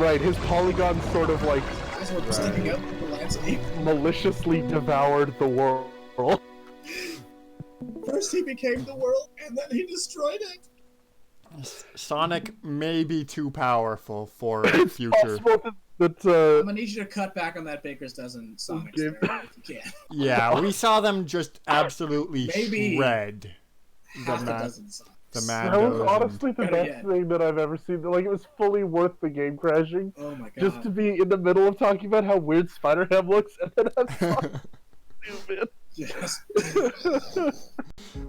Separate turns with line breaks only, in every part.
Right, his polygons sort of like
sticking up the landscape.
maliciously devoured the world.
First he became the world, and then he destroyed it.
Sonic may be too powerful for
It's
future.
possible that
I'm gonna need you to cut back on that Baker's Dozen Sonics there, if you can.
Yeah, we saw them just absolutely
Maybe
shred
half a dozen Sonics.
the
that was
Mandos.
honestly the
Better
best
yet.
thing that I've ever seen. Like, it was fully worth the game crashing.
Oh my god.
Just to be in the middle of talking about how weird Spider-Ham looks, and then have Sonic stupid.
Yes.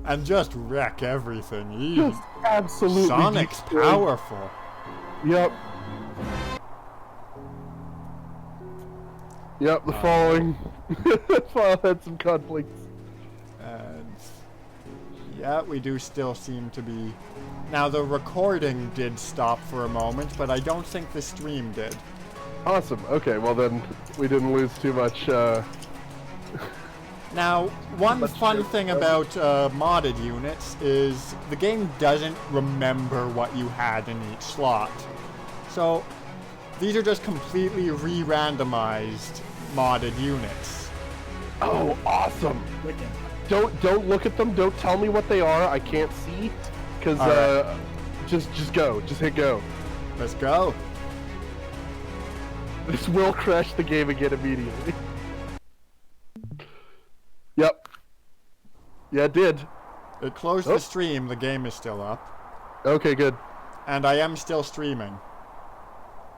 And just wreck everything. Easy.
Just absolutely
Sonic's
destroyed.
powerful.
Yep. Yep, the following file had some conflicts.
And yeah, we do still seem to be... Now, the recording did stop for a moment, but I don't think the stream did.
Awesome. Okay, well then we didn't lose too much.
Now, one
Let's
fun
do-
thing about modded units is the game doesn't remember what you had in each slot. So, these are just completely re-randomized modded units.
Oh, awesome!
Wicked.
Don't look at them. Don't tell me what they are. I can't see. Cause
Alright.
just go. Just hit go.
Let's go.
This will crash the game again immediately. Yep. Yeah, it did.
It closed
Oh.
the stream, the game is still up.
Okay, good.
And I am still streaming.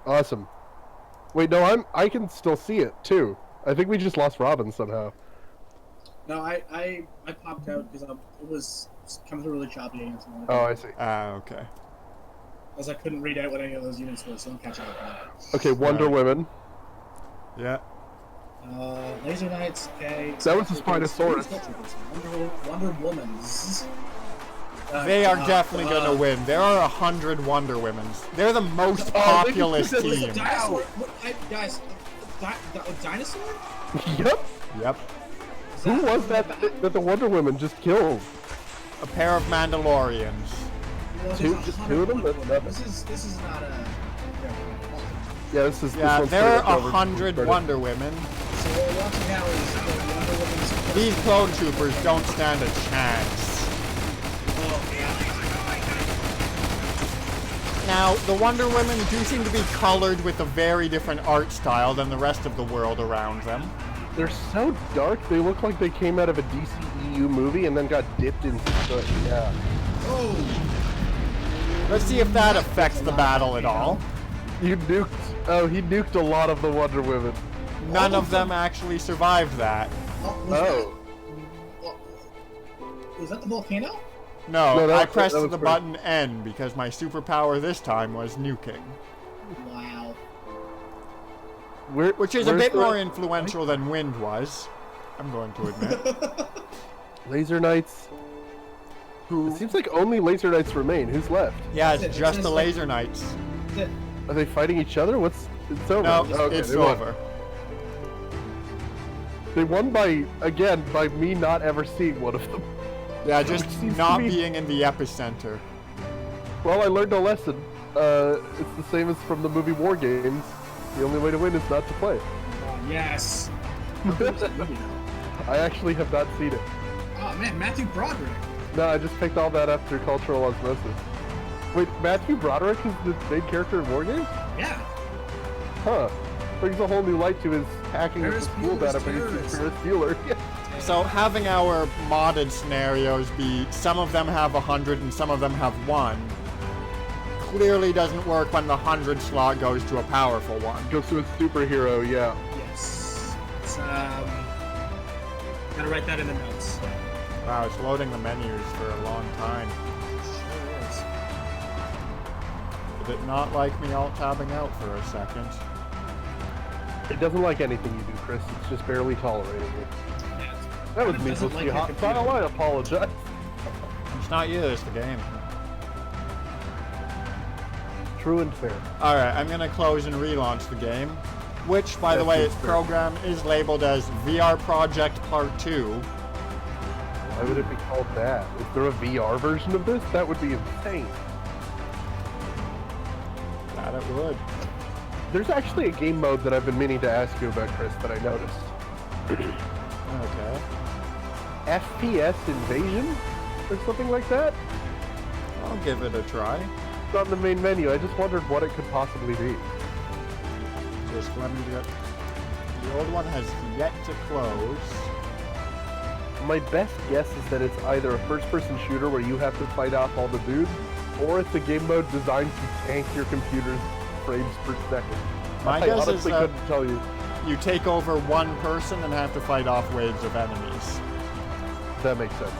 Awesome. Wait, no, I can still see it too. I think we just lost Robin somehow.
No, I popped out because it was coming through really choppy and something.
Oh, I see.
Okay.
As I couldn't read out what any of those units were, so I'm catching up on that.
Okay, Wonder
Right.
Women.
Yeah.
Laser Knights, okay.
That was the Spinosaurus.
Wonder Womans.
They are definitely gonna win. There are 100 Wonder Womens. They're the most populous
they-
Was
team.
it dinosaur? Guys, dinosaur?
Yep.
Yep.
Is
Who was that that the Wonder Women just killed?
A pair of Mandalorians.
Well,
Two-
there's
just
100
two of them?
Wonder
That's
Women.
nothing.
This is not a.
Yeah, this is.
Yeah,
this
there
one's
are
over-
100
started.
Wonder Women.
So what we're watching now is the Wonder Woman's.
These clone troopers don't stand a chance.
Oh, yeah.
Now, the Wonder Women do seem to be colored with a very different art style than the rest of the world around them.
They're so dark. They look like they came out of a DCEU movie and then got dipped in soot. Yeah.
Oh!
Let's see if that affects the battle at all.
You nuked. Oh, he nuked a lot of the Wonder Women.
None of them actually survived that.
Was that the volcano?
No,
No, that
I
was-
pressed
that was
the
great.
button N because my superpower this time was nuking.
Wow.
Which is a
where's
bit
the-
more influential than Wind was, I'm going to admit.
Laser Knights.
Who?
It seems like only Laser Knights remain. Who's left?
Yeah, it's
It
just
says
the
like-
Laser Knights.
Are they fighting each other? What's? It's over.
No,
Okay,
it's
they won.
over.
They won by me not ever seeing one of them.
Yeah, just
seems to
not
be-
being in the epicenter.
Well, I learned a lesson. It's the same as from the movie War Games. The only way to win is not to play.
Yes.
I actually have not seen it.
Oh man, Matthew Broderick.
No, I just picked all that up through cultural osmosis. Wait, Matthew Broderick is the main character in War Games?
Yeah.
Huh. Brings a whole new light to his hacking of the
Ferris
school
Bueller's
database and
terrorist.
Ferris Bueller.
So having our modded scenarios be some of them have 100 and some of them have 1 clearly doesn't work when the 100 slot goes to a powerful one.
Goes to a superhero, yeah.
Yes. It's, gotta write that in the notes.
Wow, it's loading the menus for a long time.
Sure is.
Did it not like me alt-tabbing out for a second?
It doesn't like anything you do, Chris. It's just barely tolerating it.
Yeah.
That was
It
me,
doesn't
so
like your
hot.
computer.
I apologize.
It's not you, it's the game.
True and fair.
Alright, I'm gonna close and relaunch the game, which, by the
That
way,
seems
its
fair.
program is labeled as VR Project Part 2.
Why would it be called that? Is there a VR version of this? That would be insane.
That it would.
There's actually a game mode that I've been meaning to ask you about, Chris, that I noticed.
Okay.
FPS Invasion? Or something like that?
I'll give it a try.
It's on the main menu. I just wondered what it could possibly be.
Just let me get... The old one has yet to close.
My best guess is that it's either a first-person shooter where you have to fight off all the dudes, or it's a game mode designed to tank your computer's frames per second.
My
I
guess is
honestly
that
couldn't tell you.
you take over one person and have to fight off waves of enemies.
That makes sense.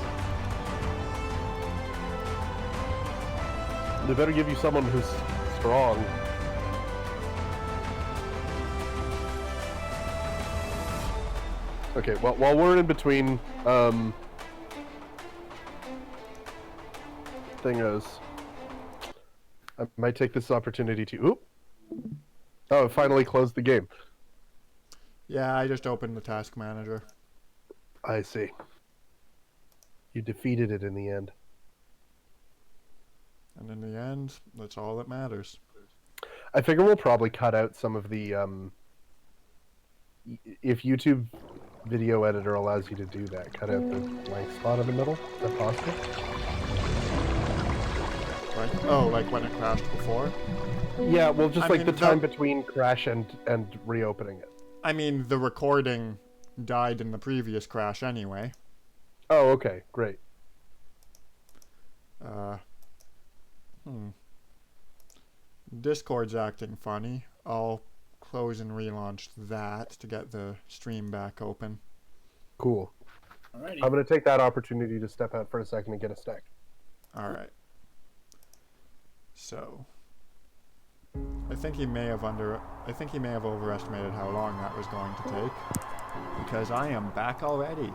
They better give you someone who's strong. Okay, well, while we're in between, thingos, I might take this opportunity to... Oop! Oh, it finally closed the game.
Yeah, I just opened the task manager.
I see. You defeated it in the end.
And in the end, that's all that matters.
I figure we'll probably cut out some of the, if YouTube video editor allows you to do that, cut out the blank spot in the middle. Is that possible?
Like, oh, like when it crashed before?
Yeah, well, just
I
like
mean,
the time between crash and reopening it.
I mean, the recording died in the previous crash anyway.
Oh, okay, great.
Discord's acting funny. I'll close and relaunch that to get the stream back open.
Cool.
Alrighty.
I'm gonna take that opportunity to step out for a second and get a snack.
Alright. So I think he may have overestimated how long that was going to take. Because I am back already.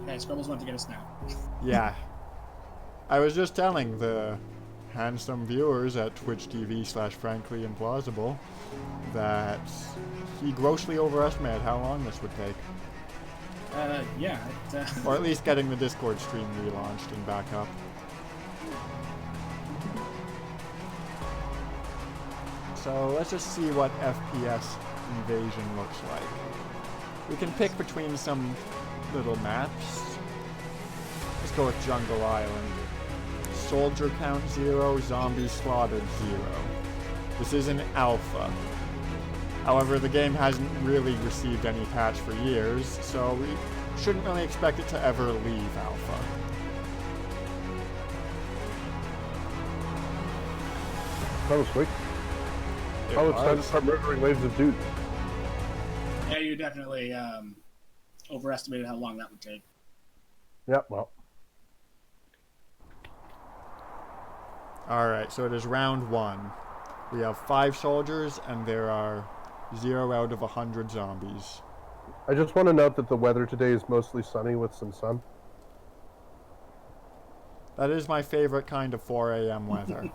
Okay, Scrubbles went to get a snack.
Yeah. I was just telling the handsome viewers at Twitch TV/Frankly Implausible that he grossly overestimated how long this would take.
Yeah.
Or at least getting the Discord stream relaunched and back up. So let's just see what FPS Invasion looks like. We can pick between some little maps. Let's go with Jungle Island. Soldier count 0, zombies slaughtered 0. This is an alpha. However, the game hasn't really received any patch for years, so we shouldn't really expect it to ever leave alpha.
That was quick. Oh, it's time to start murdering waves of dudes.
Yeah, you definitely overestimated how long that would take.
Yeah, well.
Alright, so it is round 1. We have 5 soldiers, and there are 0 out of 100 zombies.
I just want to note that the weather today is mostly sunny with some sun.
That is my favorite kind of 4 a.m. weather.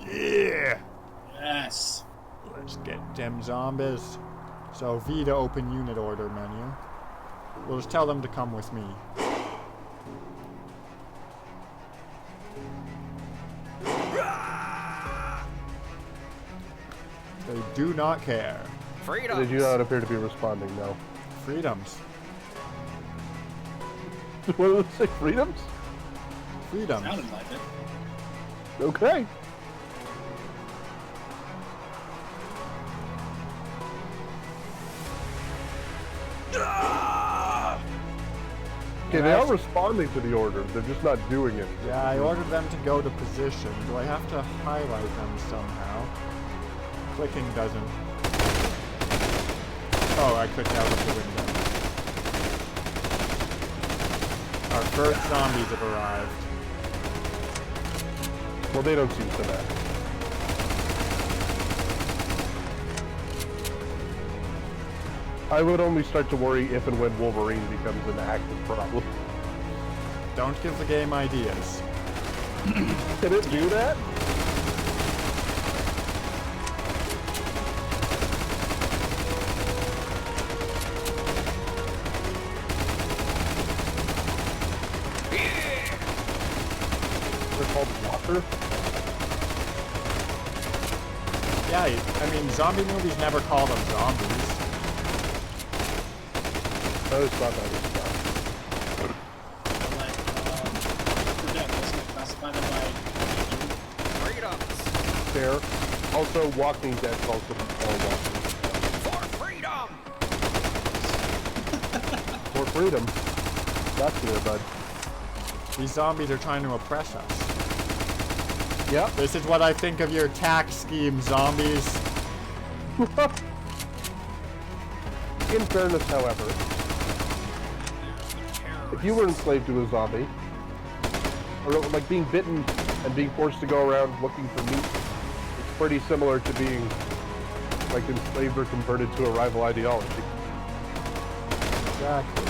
Yeah!
Yes.
Let's get them zombies. So V to open unit order menu. We'll just tell them to come with me. They do not care.
Freedom.
They do not appear to be responding, no.
Freedoms.
What do they say? Freedoms?
Freedoms.
Sounded like it.
Okay. Okay, they are responding to the order. They're just not doing it.
Yeah, I ordered them to go to position. Do I have to highlight them somehow? Clicking doesn't. Oh, I clicked out of the window. Our first zombies have arrived.
Well, they don't seem so bad. I would only start to worry if and when Wolverine becomes an active problem.
Don't give the game ideas.
Can it do that? called Walker.
Yeah, I mean, zombie movies never call them zombies.
I always thought that was fun.
Like, forget, let's not classify them by.
Freedoms
Fair. Also, Walking Dead calls them all walking.
for freedom.
For freedom. That's good, bud.
These zombies are trying to oppress us.
Yep.
This is what I think of your tax scheme, zombies.
In fairness, however, if you were enslaved to a zombie, or like being bitten and being forced to go around looking for meat, it's pretty similar to being like enslaved or converted to a rival ideology.
Exactly.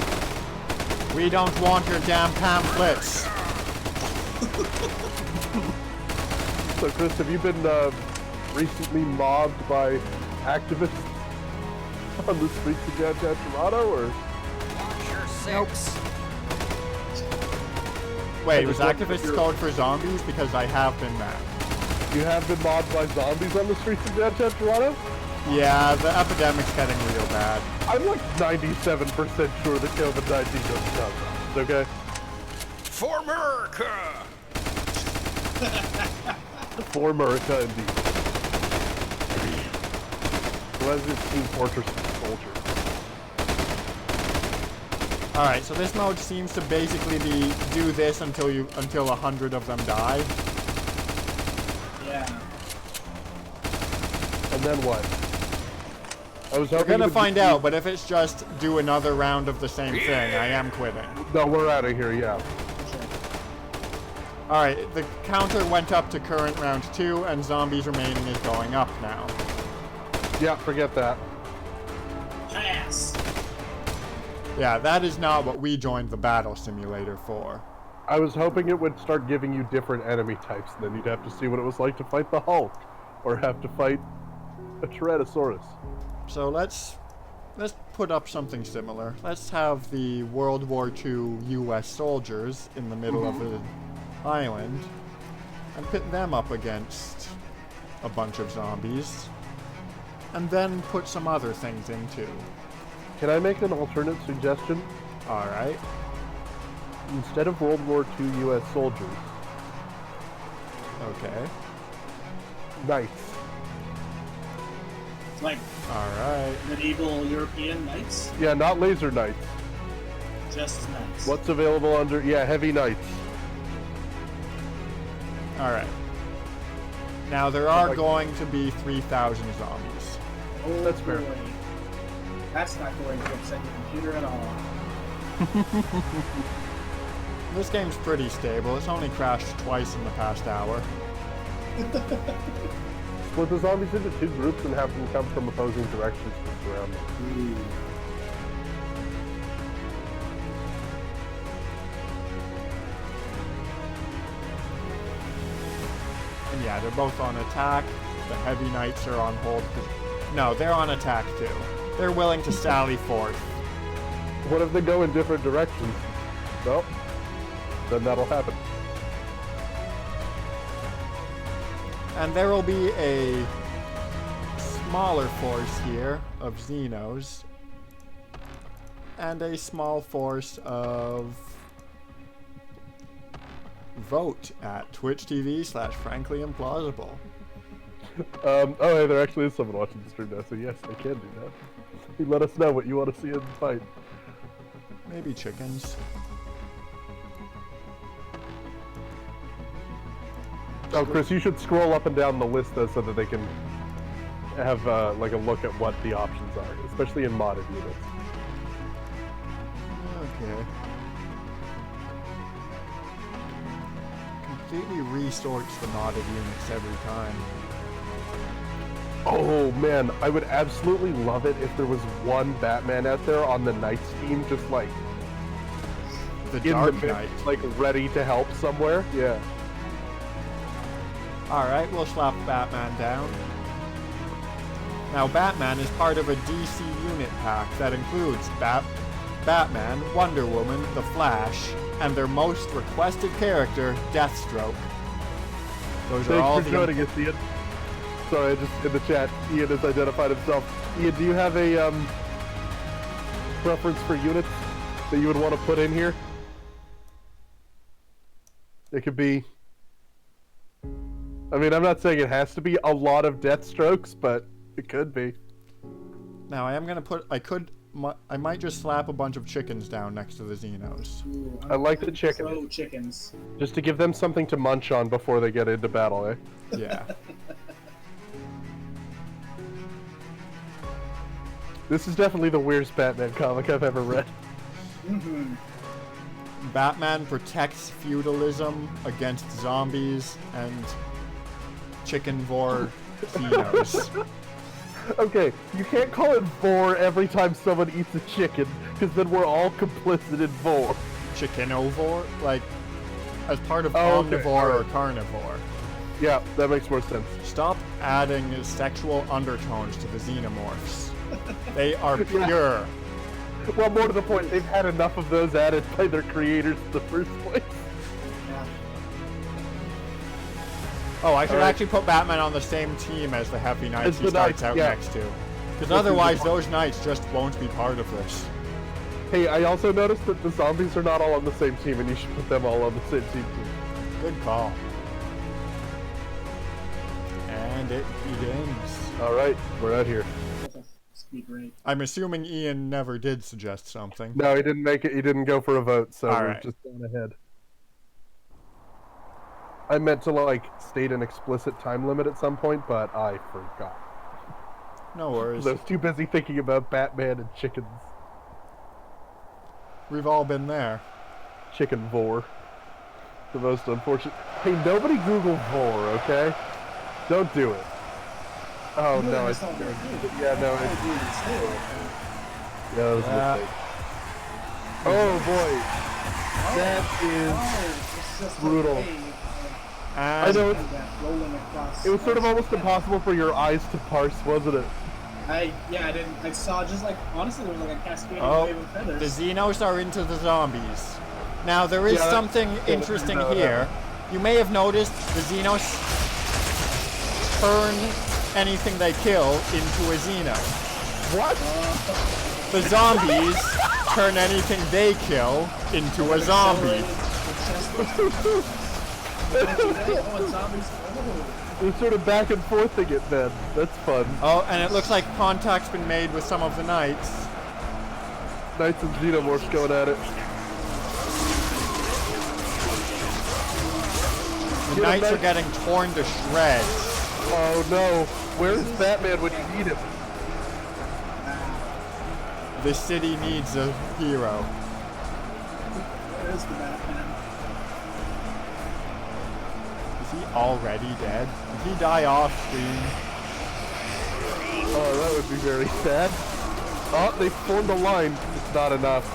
We don't want your damn pamphlets.
So, Chris, have you been recently mobbed by activists on the streets of downtown Toronto, or?
Watch your six.
Wait,
I
was
just wondered if
activists
you're-
code for zombies? Because I have been that.
You have been mobbed by zombies on the streets of downtown Toronto?
Yeah, the epidemic's getting real bad.
I'm like 97% sure that COVID-19 doesn't cause zombies, okay?
For America.
For America, indeed. Resident Team Fortress Soldier.
Alright, so this mode seems to basically be do this until 100 of them die.
Yeah.
And then what? I was
We're
hoping
gonna
it would
find
be-
out, but if it's just do another round of the same thing, I am quitting.
No, we're out of here, yeah.
Sure.
Alright, the counter went up to current round 2, and zombies remaining is going up now.
Yeah, forget that.
Pass.
Yeah, that is not what we joined the battle simulator for.
I was hoping it would start giving you different enemy types, and then you'd have to see what it was like to fight the Hulk, or have to fight a Tyrannosaurus.
So let's put up something similar. Let's have the World War II US soldiers in the middle of an island and pit them up against a bunch of zombies. And then put some other things in too.
Can I make an alternate suggestion?
Alright.
Instead of World War II US soldiers,
Okay.
knights.
It's like
Alright.
medieval European knights,
Yeah, not laser knights.
just knights.
What's available under... Yeah, heavy knights.
Alright. Now there are
Like-
going to be 3,000 zombies.
Oh,
That's fair.
boy. That's not going to upset your computer at all.
This game's pretty stable. It's only crashed twice in the past hour.
Split the zombies into two groups and have them come from opposing directions to surround them.
And yeah, they're both on attack. The heavy knights are on hold. No, they're on attack too. They're willing to sally forth.
What if they go in different directions? Well, then that'll happen.
And there will be a smaller force here of Xenos. And a small force of vote at Twitch TV/frankly implausible.
Oh, hey, there actually is someone watching the stream now, so yes, they can do that. You let us know what you want to see in the fight.
Maybe chickens.
Oh, Chris, you should scroll up and down the list though, so that they can have like a look at what the options are, especially in modded units.
Okay. Completely resorts the modded units every time.
Oh man, I would absolutely love it if there was one Batman out there on the Knights team, just like
The
in
Dark
the
Knight.
mid, like ready to help somewhere. Yeah.
Alright, we'll slap Batman down. Now, Batman is part of a DC unit pack that includes Batman, Wonder Woman, The Flash, and their most requested character, Deathstroke. Those are all
Thanks for
the
joining us, Ian. Sorry, I just in the chat, Ian has identified himself. Ian, do you have a preference for units that you would want to put in here? It could be. I mean, I'm not saying it has to be a lot of death strokes, but it could be.
Now I am gonna put. I might just slap a bunch of chickens down next to the Xenos.
Ooh,
I like the
I'm
chicken.
pro chickens.
Just to give them something to munch on before they get into battle, eh?
Yeah.
This is definitely the weirdest Batman comic I've ever read.
Mm-hmm.
Batman protects feudalism against zombies and chickenvore Xenos.
Okay, you can't call it vor every time someone eats a chicken, because then we're all complicit in vor.
Chickenovore? Like, as part of
Oh, okay,
omnivore
alright.
or carnivore.
Yeah, that makes more sense.
Stop adding sexual undertones to the xenomorphs. They are pure.
Well, more to the point, they've had enough of those added by their creators in the first place.
Yeah.
Oh, I should
Alright.
actually put Batman on the same team as the Happy Knights
As
he
the
starts
Knights,
out
yeah.
next to. Because
is
otherwise
the-
those Knights just won't be part of this.
Hey, I also noticed that the zombies are not all on the same team, and you should put them all on the same team too.
Good call. And it begins.
Alright, we're out here.
This could be great.
I'm assuming Ian never did suggest something.
No, he didn't make it, he didn't go for a vote, so we're
Alright.
just going ahead. I meant to, like, state an explicit time limit at some point, but I forgot.
No worries.
I was too busy thinking about Batman and chickens.
We've all been there.
Chicken vor. The most unfortunate. Hey, nobody Google vor, okay? Don't do it. Oh
You know
no,
that
it's
sounds very good.
yeah, no,
Oh,
it's
dude, it's still.
yeah, that was a
Yeah.
mistake. Oh boy, that is.
It's just
brutal.
a wave
And
I know
of that rolling across.
it was sort of almost impossible for your eyes to parse, wasn't it?
I didn't. I saw just like honestly, there was like a cascading
Oh,
wave of
the
feathers.
Xenos are into the zombies. Now there is
Yeah, that-
something
yeah,
interesting
no, no.
here. You may have noticed the Xenos turn anything they kill into a Xeno.
What?
The zombies turn anything they kill into a zombie.
Oh, it's zombies. Oh.
They're sort of back and forthing it then. That's fun.
Oh, and it looks like contact's been made with some of the knights.
Knights and Xenomorphs going at it.
The
Get 'em
knights are
back.
getting torn to shreds.
Oh no, where's Batman when you need him?
The city needs a hero.
Where is the Batman?
Is he already dead? Did he die off screen?
Oh, that would be very sad. Oh, they formed a line. It's not enough.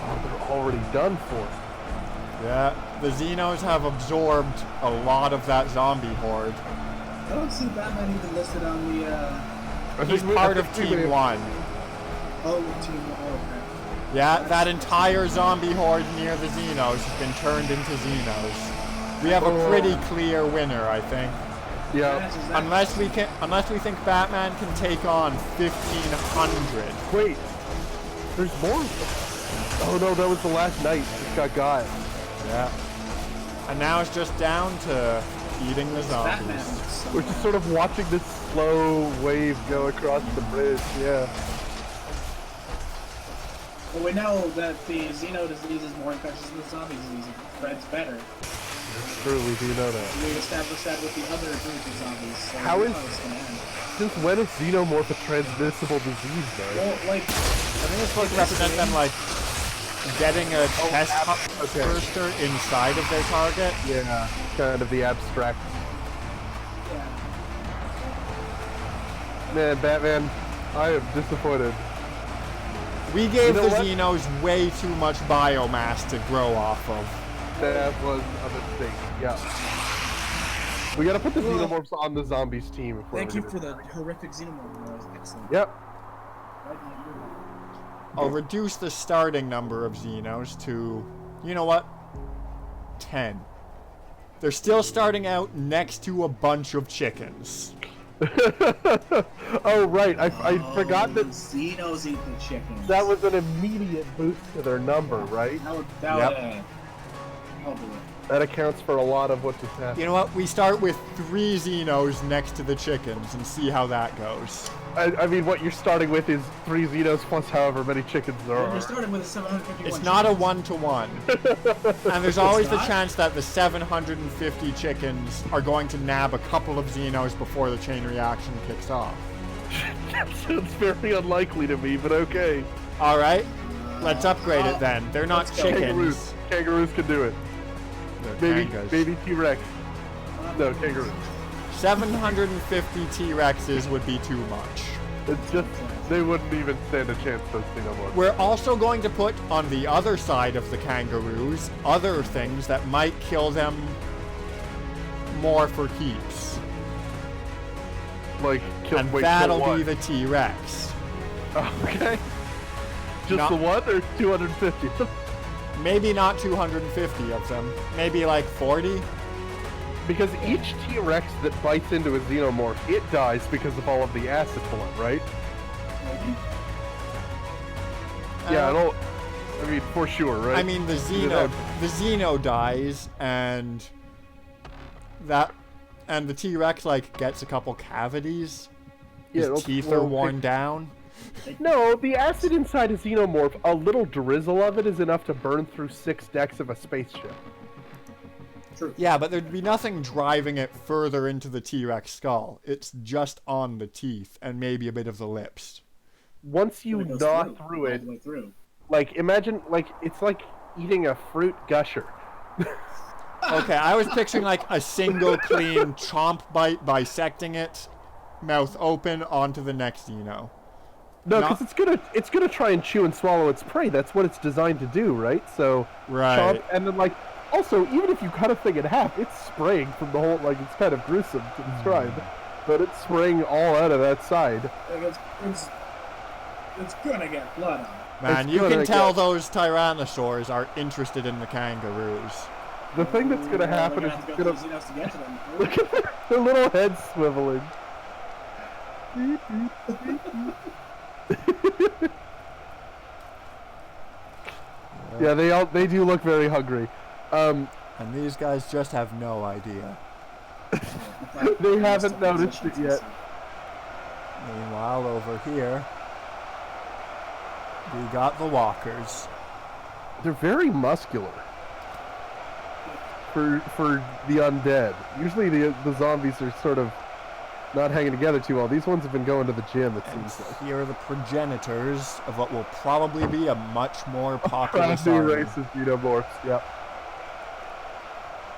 Oh, they're already done for.
Yeah, the Xenos have absorbed a lot of that zombie horde.
I don't see Batman even listed on the.
He's part of Team 1.
Oh, team. Oh, okay.
Yeah, that entire zombie horde near the Xenos has been turned into Xenos. We have a pretty clear winner, I think.
Yeah.
Unless we think Batman can take on 1,500.
Wait. There's more. Oh no, that was the last night. It got.
Yeah. And now it's just down to eating the
Batman.
zombies.
We're just sort of watching this slow wave go across the bridge. Yeah.
Well, we know that the Xeno disease is more infectious than the zombie disease. It spreads better.
Surely do you know that.
We established that with the other group of zombies. So
How
we
is-
know it's gonna end.
Since when is Xenomorph a transmissible disease, though?
Well, like,
I think it's supposed to represent them like getting a test
okay.
burster inside of their target.
Yeah. Kind of the abstract.
yeah.
Man, Batman, I am disappointed.
We gave
You know
the
what?
Xenos way too much biomass to grow off of.
That was a mistake. Yeah. We gotta put the
Well,
Xenomorphs on the zombies team. If we're
Thank you
gonna
for
do
the horrific Xenomorph. That was excellent.
it. Yep.
Right, yeah, you're right.
I'll reduce the starting number of Xenos to, you know what? 10. They're still starting out next to a bunch of chickens.
Oh, right. I forgot that
Xenos eat the chickens.
that was an immediate boost to their number, right?
I'll do it.
That accounts for a lot of what just happened.
You know what? We start with 3 Xenos next to the chickens and see how that goes.
I mean, what you're starting with is 3 Xenos plus however many chickens there
Well,
are.
you're starting with a 751.
It's not a
chickens.
1-to-1. And there's always the
not?
chance that the 750 chickens are going to nab a couple of Xenos before the chain reaction kicks off.
That sounds very unlikely to me, but okay.
Alright, let's upgrade it then. They're not
let's go.
chickens.
Kangaroos can do it.
They're
Maybe
kangas.
T-Rex. No, kangaroos.
750 T-Rexes would be too much.
It's just, they wouldn't even stand a chance, those Xenomorphs.
We're also going to put on the other side of the kangaroos other things that might kill them more for keeps.
Like,
And
wait,
that'll
kill
be
what?
the T-Rex.
Okay. Just
Not-
the one, or 250?
Maybe not 250 of them. Maybe like 40.
Because each T-Rex that bites into a Xenomorph, it dies because of all of the acid blood, right? Yeah, it'll... I mean, for sure, right?
I mean, the Xeno dies, and the T-Rex like gets a couple cavities.
Yeah,
His
it'll-
teeth
well,
are worn down.
No, the acid inside a Xenomorph, a little drizzle of it is enough to burn through 6 decks of a spaceship.
True.
Yeah, but there'd be nothing driving it further into the T-Rex skull. It's just on the teeth and maybe a bit of the lips.
Once you
It goes
gnaw
through,
through
all
it,
the way through.
like, imagine, like, it's like eating a fruit gusher.
Okay, I was picturing like a single clean chomp bite, bisecting it, mouth open, onto the next Xeno.
No,
Not-
because it's gonna try and chew and swallow its prey. That's what it's designed to do, right? So,
Right.
chomp, and then like, also, even if you cut a thing in half, it's spraying from the whole. Like, it's kind of gruesome to describe, but it's spraying all out of that side.
Like, it's gonna get blood on it.
Man,
It's
you
gonna
can tell
get-
those Tyrannosaurs are interested in the kangaroos.
The thing that's gonna happen is
We're
it's
gonna
gonna
have to go through Xenos to get to them.
look at their little heads swiveling. Yeah, they do look very hungry.
And these guys just have no idea.
They haven't noticed it yet.
Meanwhile, over here, we got the walkers.
They're very muscular for the undead. Usually the zombies are sort of not hanging together too well. These ones have been going to the gym, it
And
seems like.
here are the progenitors of what will probably be a much more populous
New
army.
races, Xenomorphs, yep.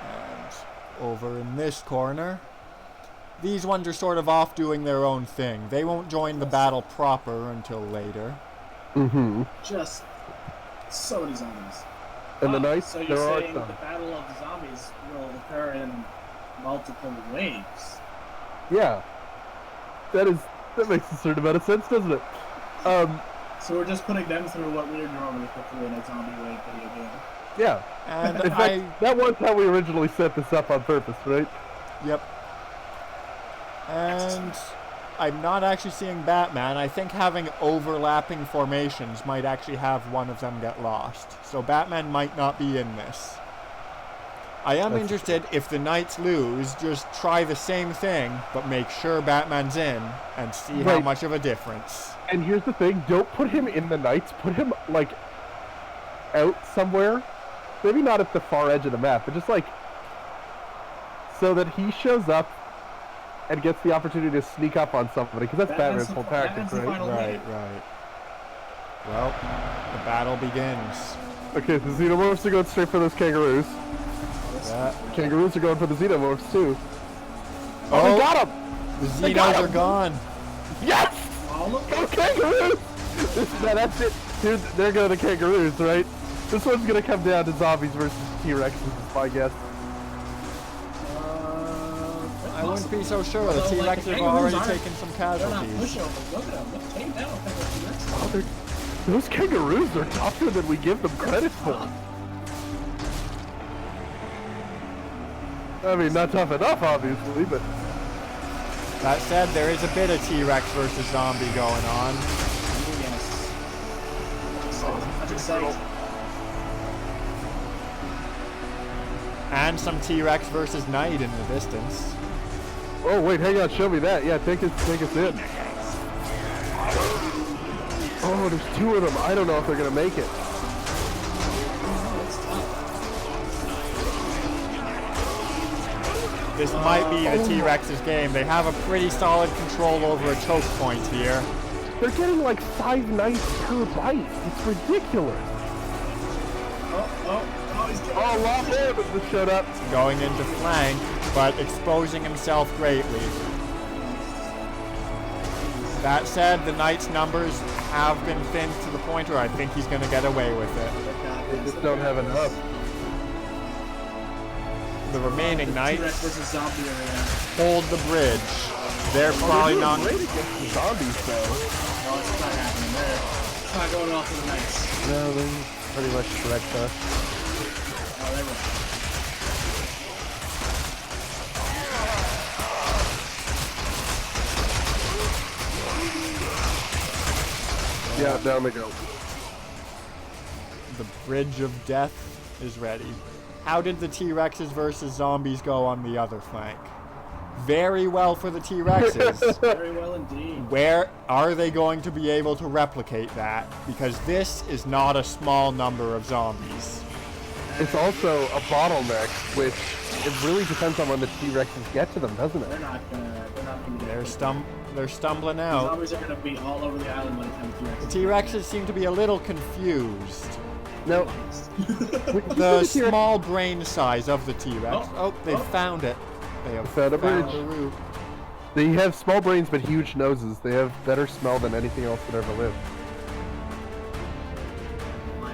And over in this corner, these ones are sort of off doing their own thing. They won't join the battle proper until later.
Mm-hmm.
Just so many zombies.
And the nice,
So you're
there are
saying
some.
the battle of the zombies will occur in multiple waves?
Yeah. That makes a certain amount of sense, doesn't it?
So we're just putting them through what we would normally put through in a zombie wave video game.
Yeah.
And
In fact, that was how we originally set this up on purpose, right?
Yep. And I'm not actually seeing Batman. I think having overlapping formations might actually have one of them get lost. So Batman might not be in this. I am
That's
interested, if the Knights lose, just try the same thing, but make sure Batman's in, and see how
Right.
much of a difference.
And here's the thing, don't put him in the Knights, put him, like, out somewhere. Maybe not at the far edge of the map, but just, like, so that he shows up and gets the opportunity to sneak up on somebody, because that's Batman's whole tactic,
Batman's the
right?
final
Right,
game.
right. Well, the battle begins.
Okay, the Xenomorphs are going straight for those kangaroos.
Yeah.
Kangaroos are going for the Xenomorphs, too. Oh,
Oh.
they got him!
The
They got
Xenos are
him!
gone.
Yes!
Oh, look.
Go kangaroos! Now that's it. There go the kangaroos, right? This one's gonna come down to zombies versus T-Rexes, is my guess.
I wouldn't be so sure. The
Although,
T-Rex
like,
have
the
already
kangaroos
taken some
They're not
casualties.
pushovers. Look at them. Look, take them down.
Oh, those kangaroos are tougher than we give them credit for. I mean, not tough enough, obviously, but
That said, there is a bit of T-Rex versus zombie going on.
Yes. That's exciting.
And some T-Rex versus Knight in the distance.
oh wait, hang on, show me that. Yeah, take us in. Oh, there's two of them. I don't know if they're gonna make it.
This might be the T-Rex's game. They have a pretty solid control over a choke point here.
They're getting like 5 knights per bite. It's ridiculous.
He's getting
Oh, Lost Davis just showed up.
Going into flank, but exposing himself greatly. That said, the Knight's numbers have been thinned to the point where I think he's going to get away with it.
They just don't have enough.
The remaining
T-Rex
Knights
versus zombie area.
hold the bridge. They're probably not...
great against the zombies, though.
No, it's not happening there. It's not going off to the Knights.
No, they pretty much correct us.
Oh, they were.
Yeah, down they go.
The bridge of death is ready. How did the T-Rexes versus zombies go on the other flank? Very well for the T-Rexes.
Very well indeed.
Where are they going to be able to replicate that? Because this is not a small number of zombies.
It's also a bottleneck, which it really depends on when the T-Rexes get to them, doesn't
They're
it?
not gonna get
They're
it.
they're stumbling
The
out.
zombies are gonna be all over the island by the time the
The T-Rexes seem to be a little confused.
No.
The small brain size of the T-Rex. Oh, they
oh.
found it. They have
Found a bridge.
the route.
They have small brains but huge noses. They have better smell than anything else that ever lived.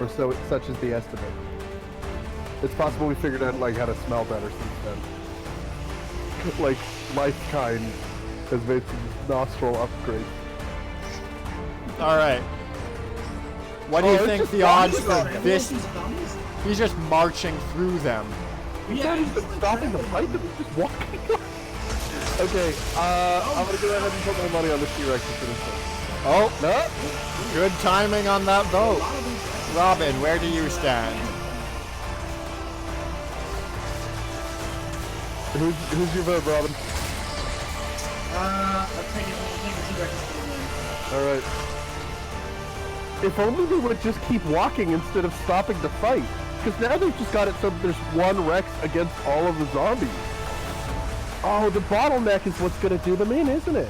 Or so, such is the estimate. It's possible we figured out like how to smell better since then. Like life kind has made some nostril upgrades.
All right. What do you
it's
think
just
the odds
zombies.
for this? He's just marching through them.
Yeah,
He's been stopping the fight, but he's just walking. Okay, I'm gonna go ahead and put my money on the T-Rex for this one.
Oh,
No?
good timing on that vote. Robin, where do you stand?
Who's your vote, Robin?
I'm taking the T-Rex to win.
Alright. If only they would just keep walking instead of stopping the fight. Because now they've just got it so there's one Rex against all of the zombies. Oh, the bottleneck is what's gonna do them in, isn't it?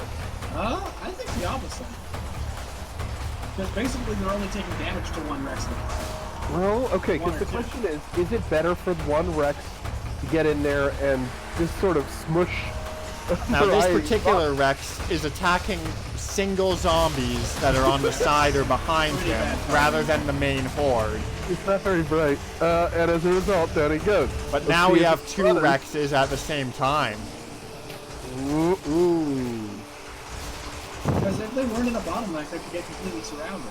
I think the opposite. Because basically they're only taking damage to one Rex now.
Well, okay,
One
because the
or two.
question is it better for one Rex to get in there and just sort of smush
Now, this
variety-
particular Rex is attacking single zombies that are on the side or behind him, rather than the main horde.
It's not very bright. And as a result, down he goes.
But
Let's
now
see
we
if
have
it's
two
brothers.
Rexes at the same time.
Ooh.
Because if they weren't in a bottleneck, they could get completely surrounded.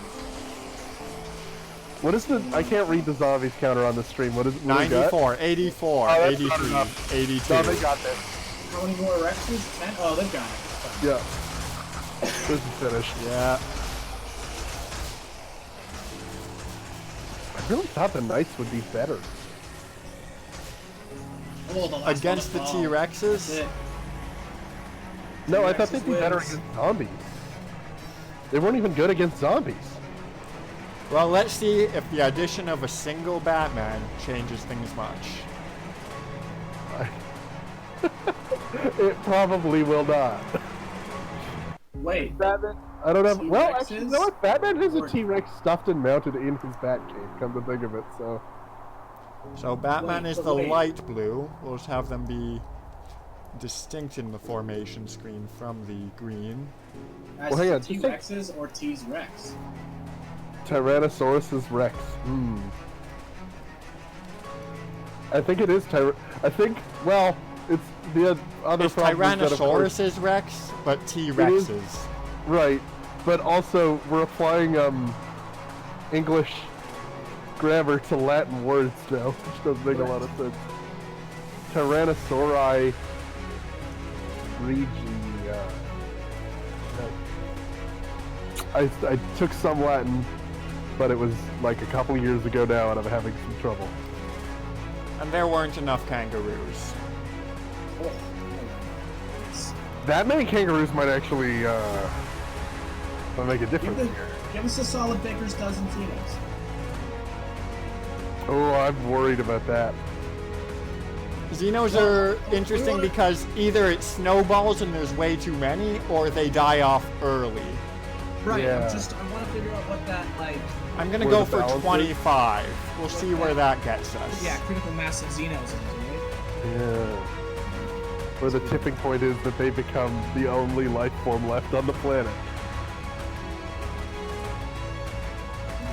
What is the... I can't read the zombies counter on the stream. What is it?
94, 84,
Oh, that's not
83,
enough.
82.
No, they got this.
How many more Rexes? 10? Oh, they've got it.
Yeah. This is finished.
Yeah.
I really thought the Knights would be better.
Oh, the last
Against the
one to fall.
T-Rexes?
That's it.
No, I thought
T-Rexes
they'd be better
wins.
against zombies. They weren't even good against zombies.
Well, let's see if the addition of a single Batman changes things much.
It probably will not.
Wait,
Batman. I don't have. Well,
T-Rexes?
actually, you know what? Batman has a
Or-
T-Rex stuffed and mounted in his Batcave. Come to think of it, so.
So Batman
Wait,
is
but
the
wait.
light blue. We'll just have them be distinct in the formation screen from the green.
as
Well, hang on,
T-Rexes or T's Rex?
Tyrannosaurus's Rex. I think it is I think. Well, it's the other
It's
problem. is that, of course-
Tyrannosaurus's Rex, but T-Rex's.
Right, but also we're applying English grammar to Latin words now, which doesn't make a lot of sense. Tyrannosauri I took some Latin, but it was like a couple years ago now, and I'm having some trouble.
And there weren't enough kangaroos.
Oh,
That many kangaroos might actually make a difference here.
give us a solid baker's dozen Xenos.
Oh, I'm worried about that.
Xenos are interesting because either it snowballs and there's way too many, or they die off early.
Right,
Yeah.
I want to figure out what that, like...
I'm gonna
Where
go
the
for
balance is?
25. We'll see where that gets us.
Yeah, critical mass of Xenos is, right?
Yeah. Where the tipping point is that they become the only life form left on the planet.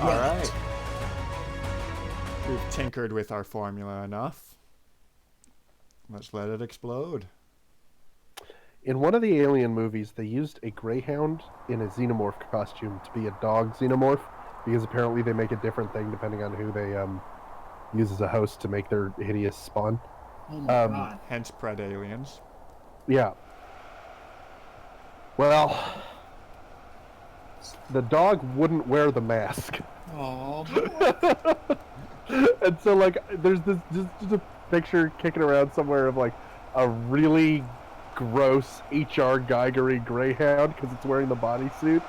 Alright. We've tinkered with our formula enough. Let's let it explode.
In one of the Alien movies, they used a greyhound in a xenomorph costume to be a dog xenomorph, because apparently they make a different thing depending on who they use as a host to make their hideous spawn.
Oh my god.
Hence pred aliens.
Yeah. Well, the dog wouldn't wear the mask.
Oh,
And so, like, there's this just a picture kicking around somewhere of, like, a really gross H.R. Geigery greyhound because it's wearing the bodysuit.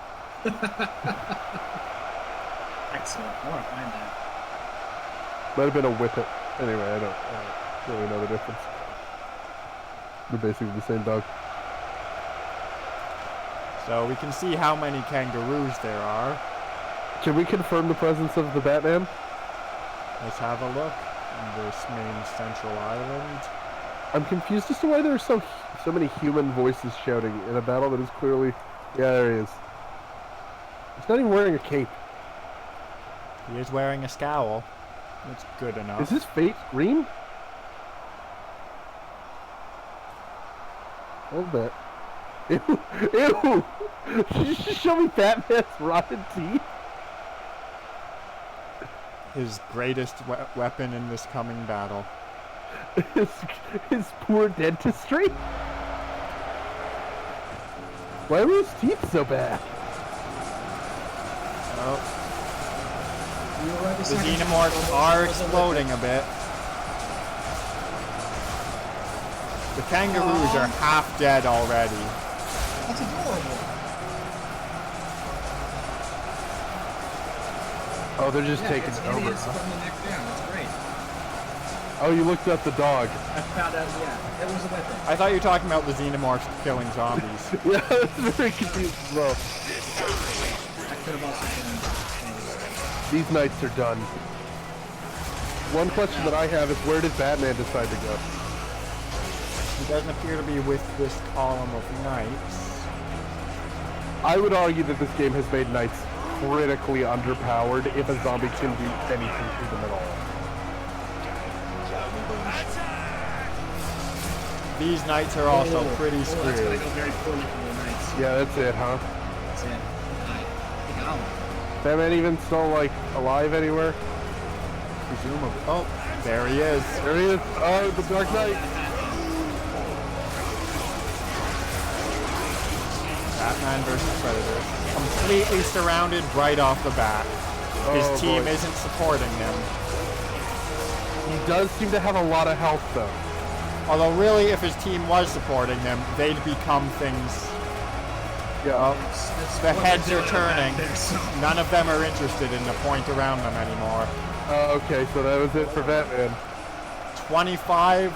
excellent. I want to find that.
Might have been a whippet. Anyway, I don't really know the difference. They're basically the same dog.
So we can see how many kangaroos there are.
Can we confirm the presence of the Batman?
Let's have a look on this main central island.
I'm confused as to why there are so many human voices shouting in a battle that is clearly... Yeah, there he is. He's not even wearing a cape.
He is wearing a scowl. That's good enough.
Is his face green? A little bit. Ew! Ew! Did you just show me Batman's rotten teeth?
His greatest weapon in this coming battle.
His poor dentistry? Why were his teeth so bad?
Oh,
You were right a
the
second.
xenomorphs are exploding a bit. The kangaroos are half dead already.
That's adorable.
Oh, they're just taking
it's
over.
hideous from the neck down. That's great.
Oh, you looked up the dog.
I found out, yeah, it was a weapon.
I thought you were talking about the xenomorphs killing zombies.
Yeah, that's very confused as well.
That could have also been changed.
These nights are done. One question that I have is, where did Batman decide to go?
He doesn't appear to be with this column of knights.
I would argue that this game has made knights critically underpowered if a zombie can do anything to them at all.
These knights are also pretty
That's gonna
screwed.
go very poorly for the knights.
Yeah, that's it, huh?
That's it. They got him.
Batman even still, like, alive anywhere?
Presumably. Oh, there he is.
There he is. Oh, the Dark Knight.
Batman versus Predator. Completely surrounded right off the bat. His
Oh,
team
boy.
isn't supporting him.
He does seem to have a lot of health, though.
Although really, if his team was supporting him, they'd become things.
Yeah.
That's
The
what
heads
they're
are
doing
turning.
back there, so-
None of them are interested in the point around them anymore.
Okay, so that was it for Batman.
25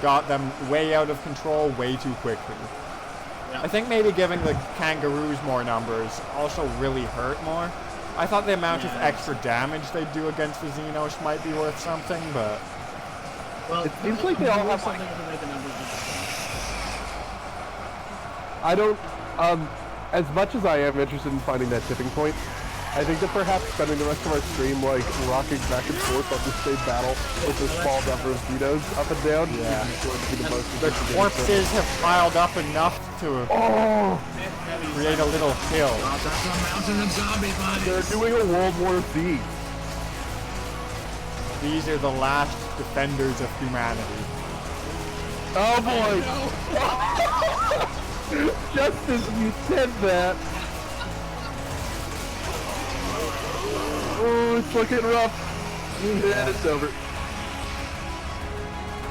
got them way out of control way too quickly.
Yeah.
I think maybe giving the kangaroos more numbers also really hurt more. I thought the amount of
Yeah.
extra damage they do against the Xenos might be worth something, but
Well,
It seems like they all have,
something to make the numbers
I don't, as much as I am interested in finding that tipping point, I think that perhaps spending the rest of our stream, like, rocking back and forth on this same battle with a small number of Xenos up and down
Yeah.
is going to be the most
the
interesting.
corpses have piled up enough to
Oh!
create a little hill.
Oh, that's a mountain of zombie bodies.
They're doing a World War Z.
These are the last defenders of humanity.
Oh boy! Just as you said that. Oh, it's looking rough. Yeah, it's over.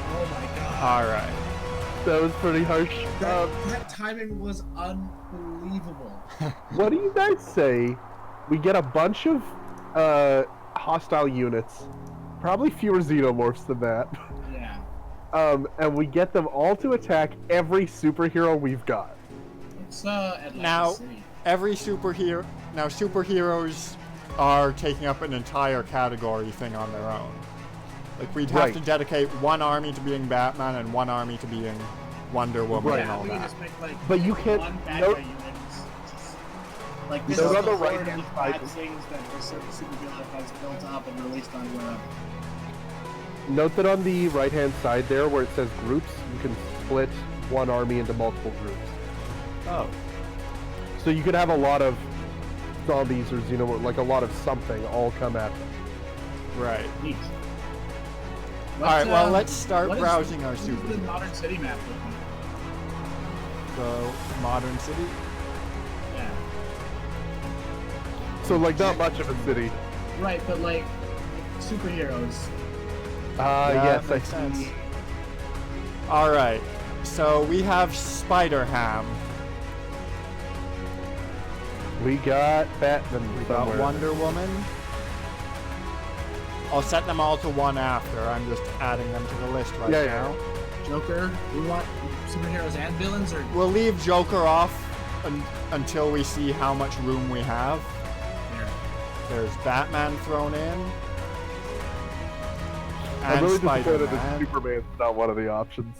Oh my god.
All right.
That was pretty harsh.
That timing was unbelievable.
What do you guys say? We get a bunch of hostile units, probably fewer xenomorphs than that.
Yeah.
And we get them all to attack every superhero we've got.
It's Atlantic
Now,
City.
superheroes are taking up an entire category thing on their own. Like, we'd have to dedicate one army to being Batman and one army to being Wonder Woman and
Yeah,
all
we can
that.
just make like
But you can't-
one bad
no-
guy unit. Like this
So
is
on
the
the
horde
right-hand
of
side-
bad things that the certain superhero has built up and released on wherever.
Note that on the right-hand side there, where it says groups, you can split one army into multiple groups.
Oh.
So you could have a lot of zombies or xenomorphs, like a lot of something, all come at them.
Right.
Neat.
Alright, well, let's start
what is-
browsing our
what is the
superheroes.
modern city map looking?
So, Modern City?
Yeah.
So like not much of a city.
Right, but like superheroes.
Yes,
that
I
makes
see.
sense. Alright, so we have Spider-Ham.
We got Batman.
We got
somewhere.
Wonder Woman. I'll set them all to one after. I'm just adding them to the list right
Yeah,
now.
Joker. We want superheroes and villains, or
We'll leave Joker off until we see how much room we have.
there.
There's Batman thrown in.
I'm
And
really disappointed that
Spider-Man.
Superman's not one of the options.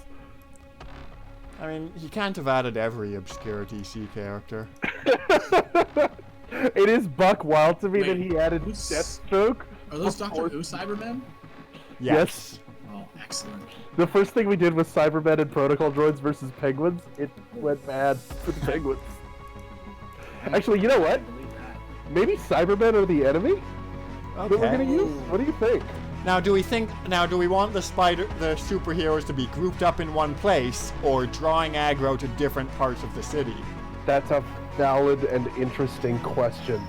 I mean, he can't have added every obscure DC character.
It is buck wild to me that
Wait,
he added
who's-
Deathstroke.
Are those
Of
Doctor
course.
Who Cybermen?
Yes.
Oh, excellent.
The first thing we did was Cybermen and Protocol Droids versus Penguins. It went bad for the Penguins. Actually, you know what?
I believe that.
Maybe Cybermen are the enemy that we're gonna
Okay.
use? What do you think?
Now, do we want the superheroes to be grouped up in one place, or drawing aggro to different parts of the city?
That's a valid and interesting question.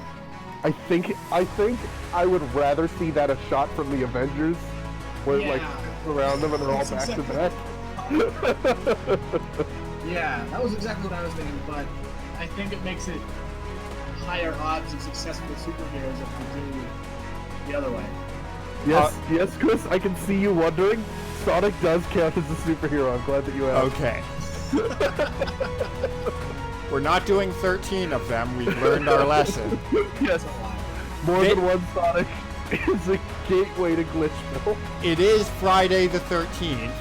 I think I would rather see that a shot from the Avengers, where it, like
Yeah.
around them and they're all
That's
back to
exactly-
back.
Yeah, that was exactly what I was thinking, but I think it makes it higher odds of successful superheroes if we do the other way.
Yes, yes, Chris. I can see you wondering. Sonic does count as a superhero. I'm glad that you asked.
Okay. We're not doing 13 of them. We've learned our lesson.
Yes, more than one Sonic is a gateway to Glitchville.
It is Friday the 13th.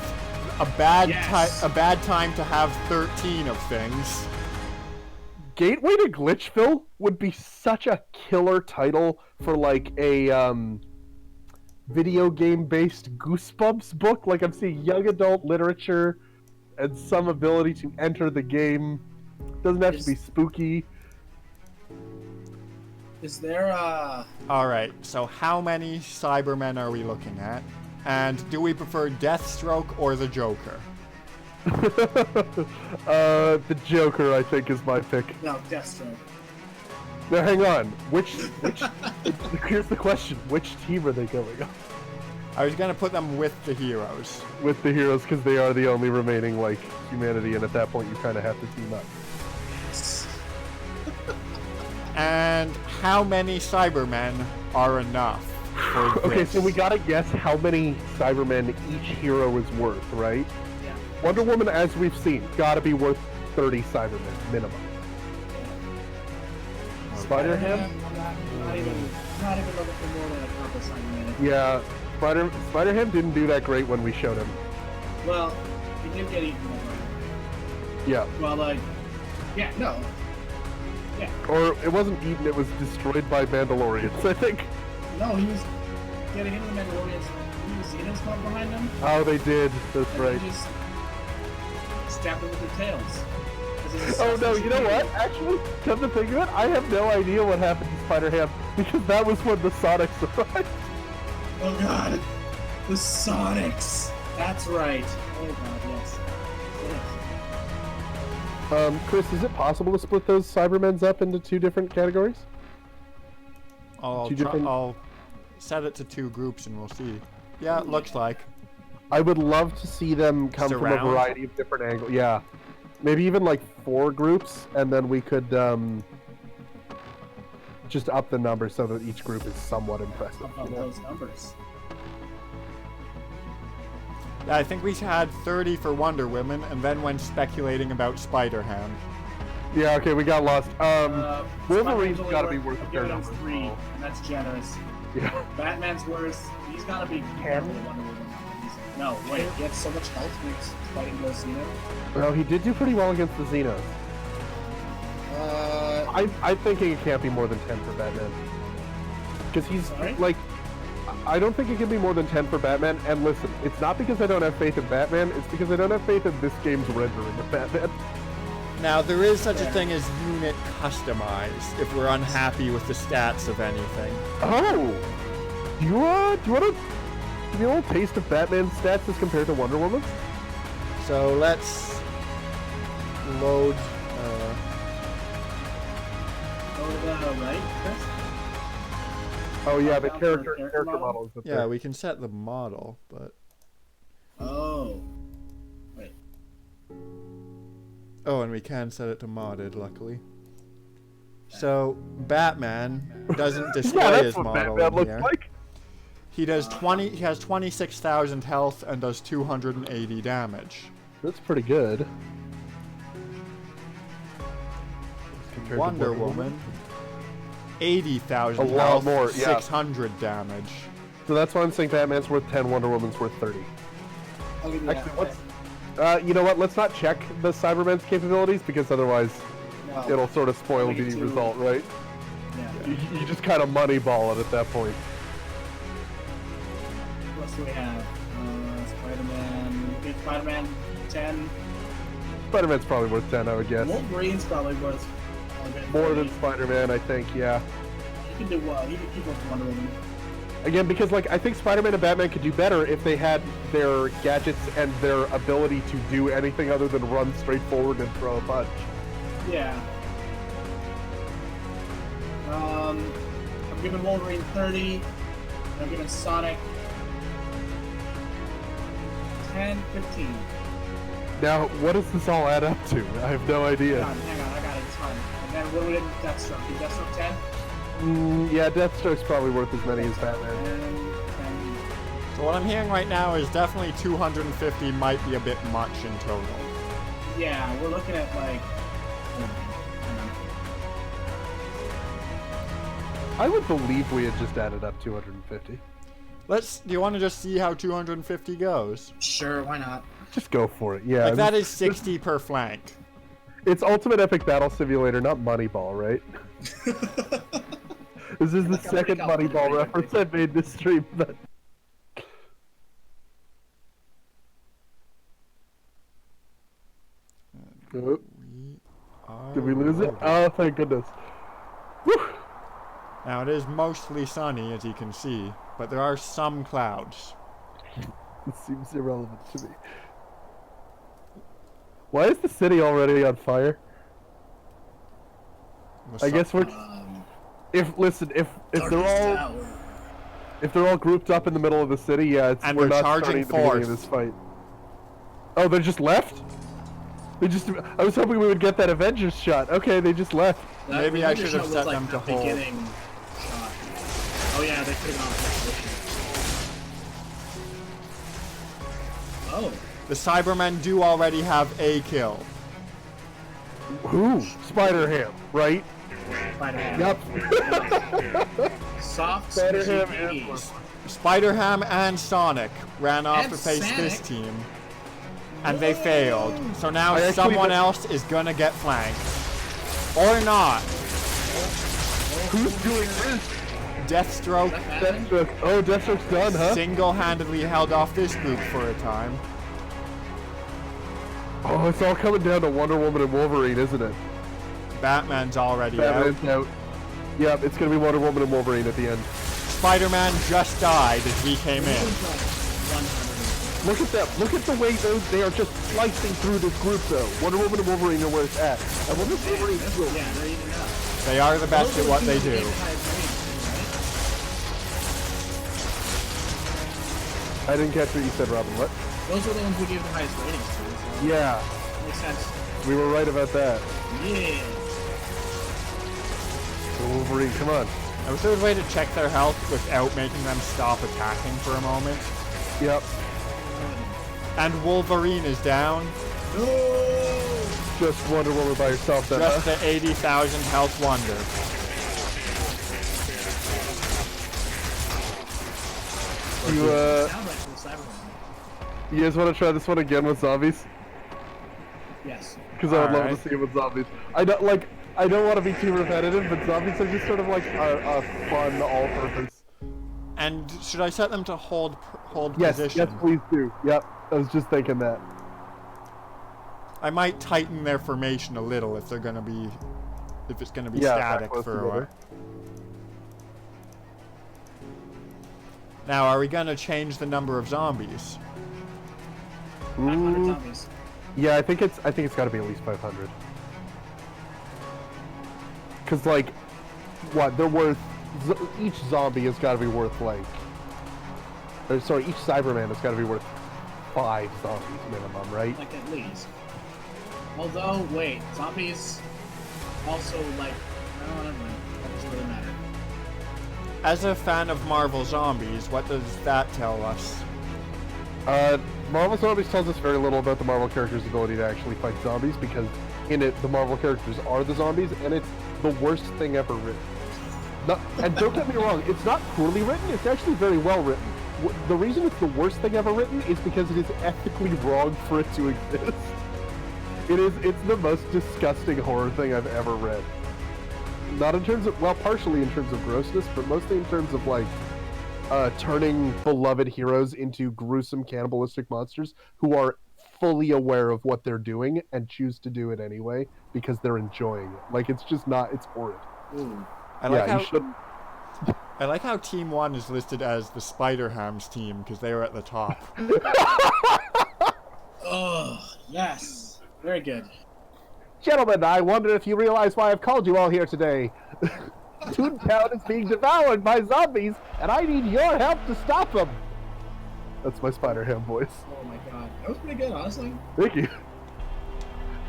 A bad
Yes.
time to have 13 of things.
Gateway to Glitchville would be such a killer title for like a video game based Goosebumps book. Like I'm seeing young adult literature and some ability to enter the game. Doesn't have to be spooky.
Is there
Alright, so how many Cybermen are we looking at? And do we prefer Deathstroke or the Joker?
The Joker, I think, is my pick.
no Deathstroke?
Now, hang on. Which? Here's the question: which team are they going on
I was gonna put them with the heroes.
with the heroes? Because they are the only remaining like humanity, and at that point, you kind of have to team up.
And how many Cybermen are enough for
Okay,
this?
so we gotta guess how many Cybermen each hero is worth, right?
Yeah.
Wonder Woman, as we've seen, gotta be worth 30 Cybermen minimum. Spider-Ham?
Not even looking for more than a couple Cybermen.
Yeah, Spider-Ham didn't do that great when we showed him.
Well, he did get eaten over.
Yeah,
Well, like, yeah, no. Yeah.
or it wasn't eaten; it was destroyed by Mandalorians, I think.
No, he was getting into the Mandalorians. He was Xenos come behind him.
Oh, they did. That's
And
right.
They just stabbed them with their tails.
Oh no, you know what? Actually, come to think of it, I have no idea what happened to Spider-Ham because that was when the Sonics arrived.
Oh god, the Sonics. That's right. Oh god, yes.
Chris, is it possible to split those Cybermen's up into 2 different categories?
I'll set it to 2 groups and we'll see. Yeah, it looks like.
I would love to see them come from a variety of different angles. Yeah. Maybe even like 4 groups, and then we could just up the number so that each group is somewhat impressive.
Up those numbers.
Yeah, I think we had 30 for Wonder Woman, and then went speculating about Spider-Ham.
Yeah, okay, we got lost. Wolverine's
Spider-Man's
gotta
only
be worth a
worth
fair number.
3, and that's generous.
Yeah.
Batman's worth. He's gotta be careful with Wonder Woman. No, wait, he had so much health when he was fighting those Xenos.
Well, he did do pretty well against the Xenos. I'm thinking it can't be more than 10 for Batman. Because he's,
Sorry?
like... I don't think it can be more than 10 for Batman, and listen, it's not because I don't have faith in Batman, it's because I don't have faith in this game's rendering of Batman.
Now, there is such a thing as unit customized, if we're unhappy with the stats of anything.
Oh! Do you want to give me a little taste of Batman's stats as compared to Wonder Woman's?
So let's load...
Go to the right, Chris?
Oh yeah, the
Down to
character
model?
models.
yeah, we can set the model, but...
Oh. Wait.
Oh, and we can set it to modded, luckily. So, Batman doesn't display
yeah, that's
his
what
model
Batman
in
looks
here.
like.
He has 26,000 health and does 280 damage.
That's pretty good. Compared to
Wonder Woman, 80,000
A lot
health,
more, yeah.
600 damage.
So that's why I'm saying Batman's worth 10, Wonder Woman's worth 30.
I'll give you
Actually,
that.
what's... you know what? Let's not check the Cybermen's capabilities, because otherwise
No.
it'll sort of spoil
Make
the
it too-
result, right?
Yeah.
You just kind of moneyball it at that point.
What else do we have? Spider-Man. We get Spider-Man 10.
Spider-Man's probably worth 10, I would guess.
Wolverine's probably worth a bit
More than
30.
Spider-Man, I think, yeah.
He can do what? He can keep up with Wonder Woman.
Again, because like I think Spider-Man and Batman could do better if they had their gadgets and their ability to do anything other than run straight forward and throw a punch.
Yeah. I'm giving Wolverine 30. I'm giving Sonic 10, 15.
Now, what does this all add up to? I have no idea.
Hang on, I got a ton. And then what do we get? Deathstroke. Is Deathstroke 10?
Yeah, Deathstroke's probably worth as many as Batman.
And
So what I'm hearing right now is definitely 250 might be a bit much in total.
yeah, we're looking at like.
I would believe we had just added up 250.
Do you want to just see how 250 goes?
Sure, why not?
Just go for it. Yeah.
Like that is 60 per flank.
It's Ultimate Epic Battle Simulator, not Moneyball, right? This is the second Moneyball reference I've made this stream. But... Oh, did we lose it? Oh, thank goodness. Whew.
Now it is mostly sunny, as you can see, but there are some clouds.
This seems irrelevant to me. Why is the city already on fire? I guess we're... If they're all grouped up in the middle of the city, yeah,
And
we're
they're
not
charging
starting at the beginning of
force.
this fight. Oh, they just left? I was hoping we would get that Avengers shot. Okay, they just left.
Maybe I should have set them to hold.
Shot. Oh yeah, they put it on position. Oh.
The Cybermen do already have a kill.
Who? Spider-Ham, right?
Spider-Man.
Yep.
Soft
Spider-Ham
squishy
and
piggies.
Spider-Ham and Sonic ran off
And
to face this
Sonic.
team, and they failed. So now
I actually
someone
bet-
else is gonna get flanked. Or not.
Who's doing this?
Deathstroke
Batman?
Deathstroke. Oh, Deathstroke's done, huh?
single-handedly held off this group for a time.
Oh, it's all coming down to Wonder Woman and Wolverine, isn't it?
Batman's already out.
Batman's out. Yeah, it's gonna be Wonder Woman and Wolverine at the end.
Spider-Man just died as we came in.
Look at them. Look at the way they are just slicing through this group, though. Wonder Woman and Wolverine are where it's at. And Wonder Wolverine
Yeah, they're even up.
They are the best at what they do.
I didn't catch what you said, Robin. What?
Those are the ones we gave the highest ratings to. So
Yeah.
makes sense.
We were right about that.
Yeah.
So Wolverine, come on.
I wish there was a way to check their health without making them stop attacking for a moment.
Yep.
And Wolverine is down.
No.
Just Wonder Woman by herself, then.
Just the 80,000 health wonder.
You,
Sound right for the Cyberman.
you guys want to try this one again with zombies?
Yes.
Because I would love
Alright.
to see it with zombies. I don't want to be too repetitive, but zombies are just sort of like a fun all-purpose.
And should I set them to hold
Yes,
position?
yes, please do. Yep, I was just thinking that.
I might tighten their formation a little if they're gonna be, if it's gonna be
Yeah,
static
close
for a
together.
while. Now, are we gonna change the number of zombies?
500
Ooh,
zombies.
yeah, I think it's got to be at least 500. Cause like, what they're worth? Each zombie has got to be worth like, or sorry, each Cyberman has got to be worth 5 zombies minimum, right?
Like at least. Although, wait, zombies also like, no, never mind. That doesn't really matter.
As a fan of Marvel Zombies, what does that tell us?
Marvel Zombies tells us very little about the Marvel characters' ability to actually fight zombies, because in it, the Marvel characters are the zombies, and it's the worst thing ever written. And don't get me wrong, it's not poorly written, it's actually very well written. The reason it's the worst thing ever written is because it is ethically wrong for it to exist. It's the most disgusting horror thing I've ever read. Not in terms of, well, partially in terms of grossness, but mostly in terms of like, turning beloved heroes into gruesome cannibalistic monsters who are fully aware of what they're doing and choose to do it anyway because they're enjoying it. Like, it's just not, it's horrid.
Ooh.
I like how Team 1 is listed as the Spider-Hams team because they were at the top.
Oh, yes. Very good.
Gentlemen, I wonder if you realize why I've called you all here today. Toontown is being devoured by zombies, and I need your help to stop them. That's my Spider-Ham voice.
Oh my god. That was pretty good, honestly.
Thank you.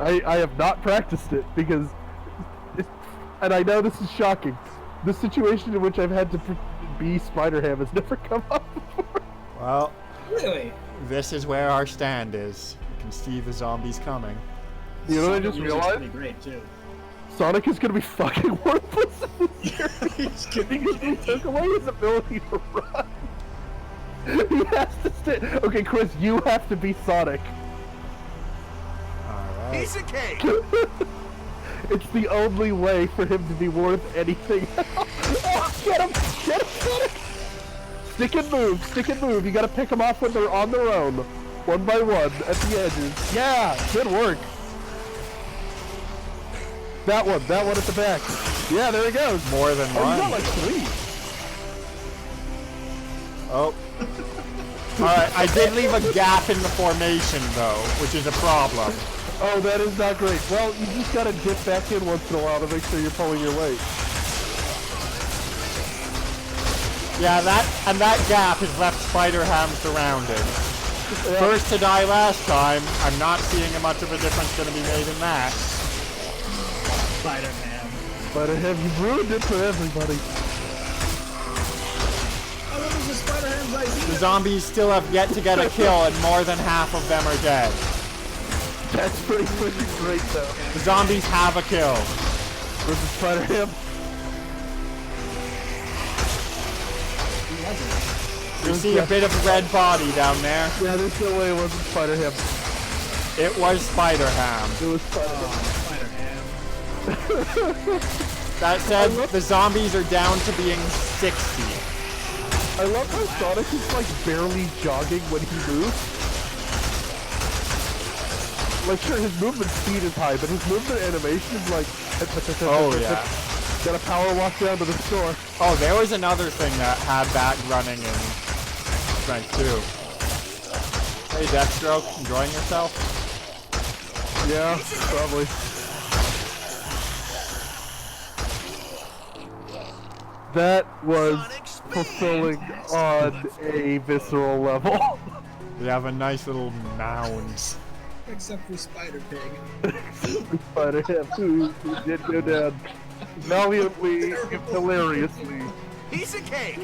I have not practiced it because, and I know this is shocking, the situation in which I've had to be Spider-Ham has never come up before.
Well,
Really?
this is where our stand is. You can see the zombies coming.
You know what I
Sonic
just
music's
realized?
pretty great, too.
Sonic is gonna be fucking worthless in this series.
He's gonna
Because we took away his ability to run. He has to stay. Okay, Chris, you have to be Sonic.
Alright.
Piece of cake.
It's the only way for him to be worth anything. Oh, get him! Get him, Sonic! Stick and move. You gotta pick them off when they're on their own. One by one, at the edges. Yeah, good work. That one at the back. Yeah, there he goes.
More than
Oh, you got
one.
like 3.
Oh. Alright, I did leave a gap in the formation though, which is a problem.
Oh, that is not great. Well, you just gotta dip back in once in a while to make sure you're pulling your weight.
Yeah, that gap has left Spider-Ham surrounded. First to die last time, I'm not seeing much of a difference gonna be made in that.
Spider-Man.
But you've ruined it for everybody.
Oh, what was the Spider-Man's idea?
The zombies still have yet to get a kill and more than half of them are dead.
That's pretty freaking great, though.
The zombies have a kill.
Versus Spider-Ham.
Who was it?
We see a bit of red body down there.
Yeah, there's no way it wasn't Spider-Ham.
It was Spider-Ham.
It was Spider-Ham.
Oh, Spider-Man.
That said, the zombies are down to being 60.
I love how Sonic is like barely jogging when he moves. Like, sure, his movement speed is high, but his movement animation is like...
Oh, yeah.
Gotta power walk down to the store.
Oh, there was another thing that had that running in strength too. Hey, Deathstroke, enjoying yourself?
Yeah, probably. That was fulfilling on a visceral level.
We have a nice little mound.
Except for Spider Pig.
But who did go down valiantly, hilariously.
Piece of cake.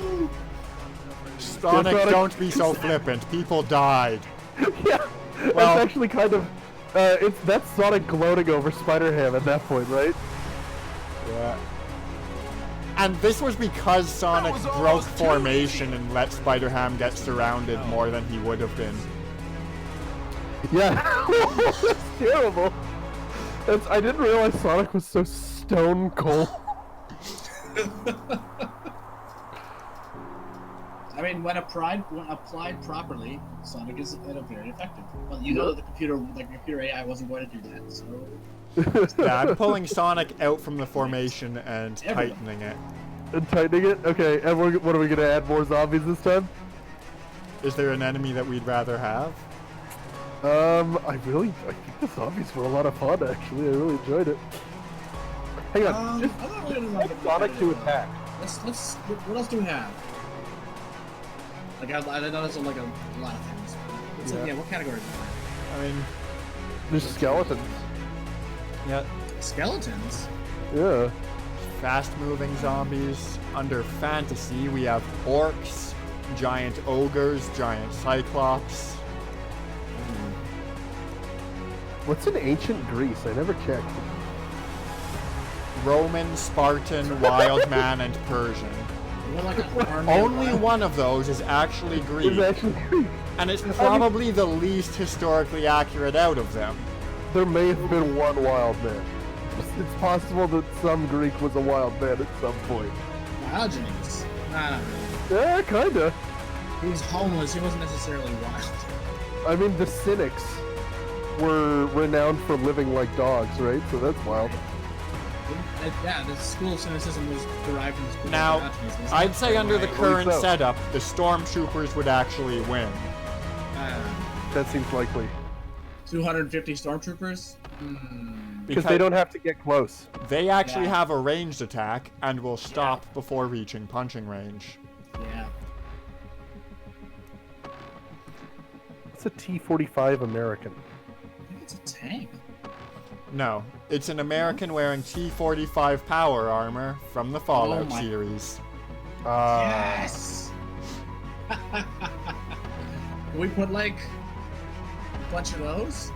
Sonic,
Sonic-
don't be so flippant. People died.
Yeah,
Well-
that's actually kind of. That's Sonic gloating over Spider-Ham at that point, right?
Yeah. And this was because Sonic
was
broke
almost too
formation and let Spider-Ham get surrounded more than he would have been.
Yeah, that's terrible. I didn't realize Sonic was so stone cold.
I mean, when applied properly, Sonic is very effective. Well, you know that the computer AI wasn't going to do that, so.
Yeah, I'm pulling Sonic out from the formation and tightening it.
And tightening it? Okay, and what are we gonna add more zombies this time?
Is there an enemy that we'd rather have?
I think the zombies were a lot of fun, actually. I really enjoyed it. Hang on, just
I don't really like
like Sonic to attack.
What else do we have? Like, I know there's like a lot of things. Yeah, what category do we have?
I mean,
There's skeletons.
yeah,
Skeletons?
Yeah.
fast-moving zombies. Under fantasy, we have orcs, giant ogres, giant cyclops.
What's in ancient Greece? I never checked.
Roman, Spartan, Wildman, and Persian.
What, like an army?
Only one of those is actually Greek,
It's actually Greek.
and it's probably the least historically accurate out of them.
There may have been one wild man. It's possible that some Greek was a wild man at some point.
Diogenes? Nah, not really.
Yeah, kinda.
He was homeless, he wasn't necessarily wild.
I mean, the Cynics were renowned for living like dogs, right? So that's wild.
Yeah, the school of cynicism was derived from the school
Now,
of Diogenes. wasn't
I'd
it?
say under the
Right.
current
so.
setup, the stormtroopers would actually win.
That seems likely.
250 stormtroopers?
Because they don't have to get close.
They actually
Yeah.
have a ranged attack and will stop before reaching punching range.
Yeah.
It's a T-45 American.
I think it's a tank.
No, it's an American wearing T-45 power armor from the Fallout
my-
series.
Yes! Can we put like a bunch of those?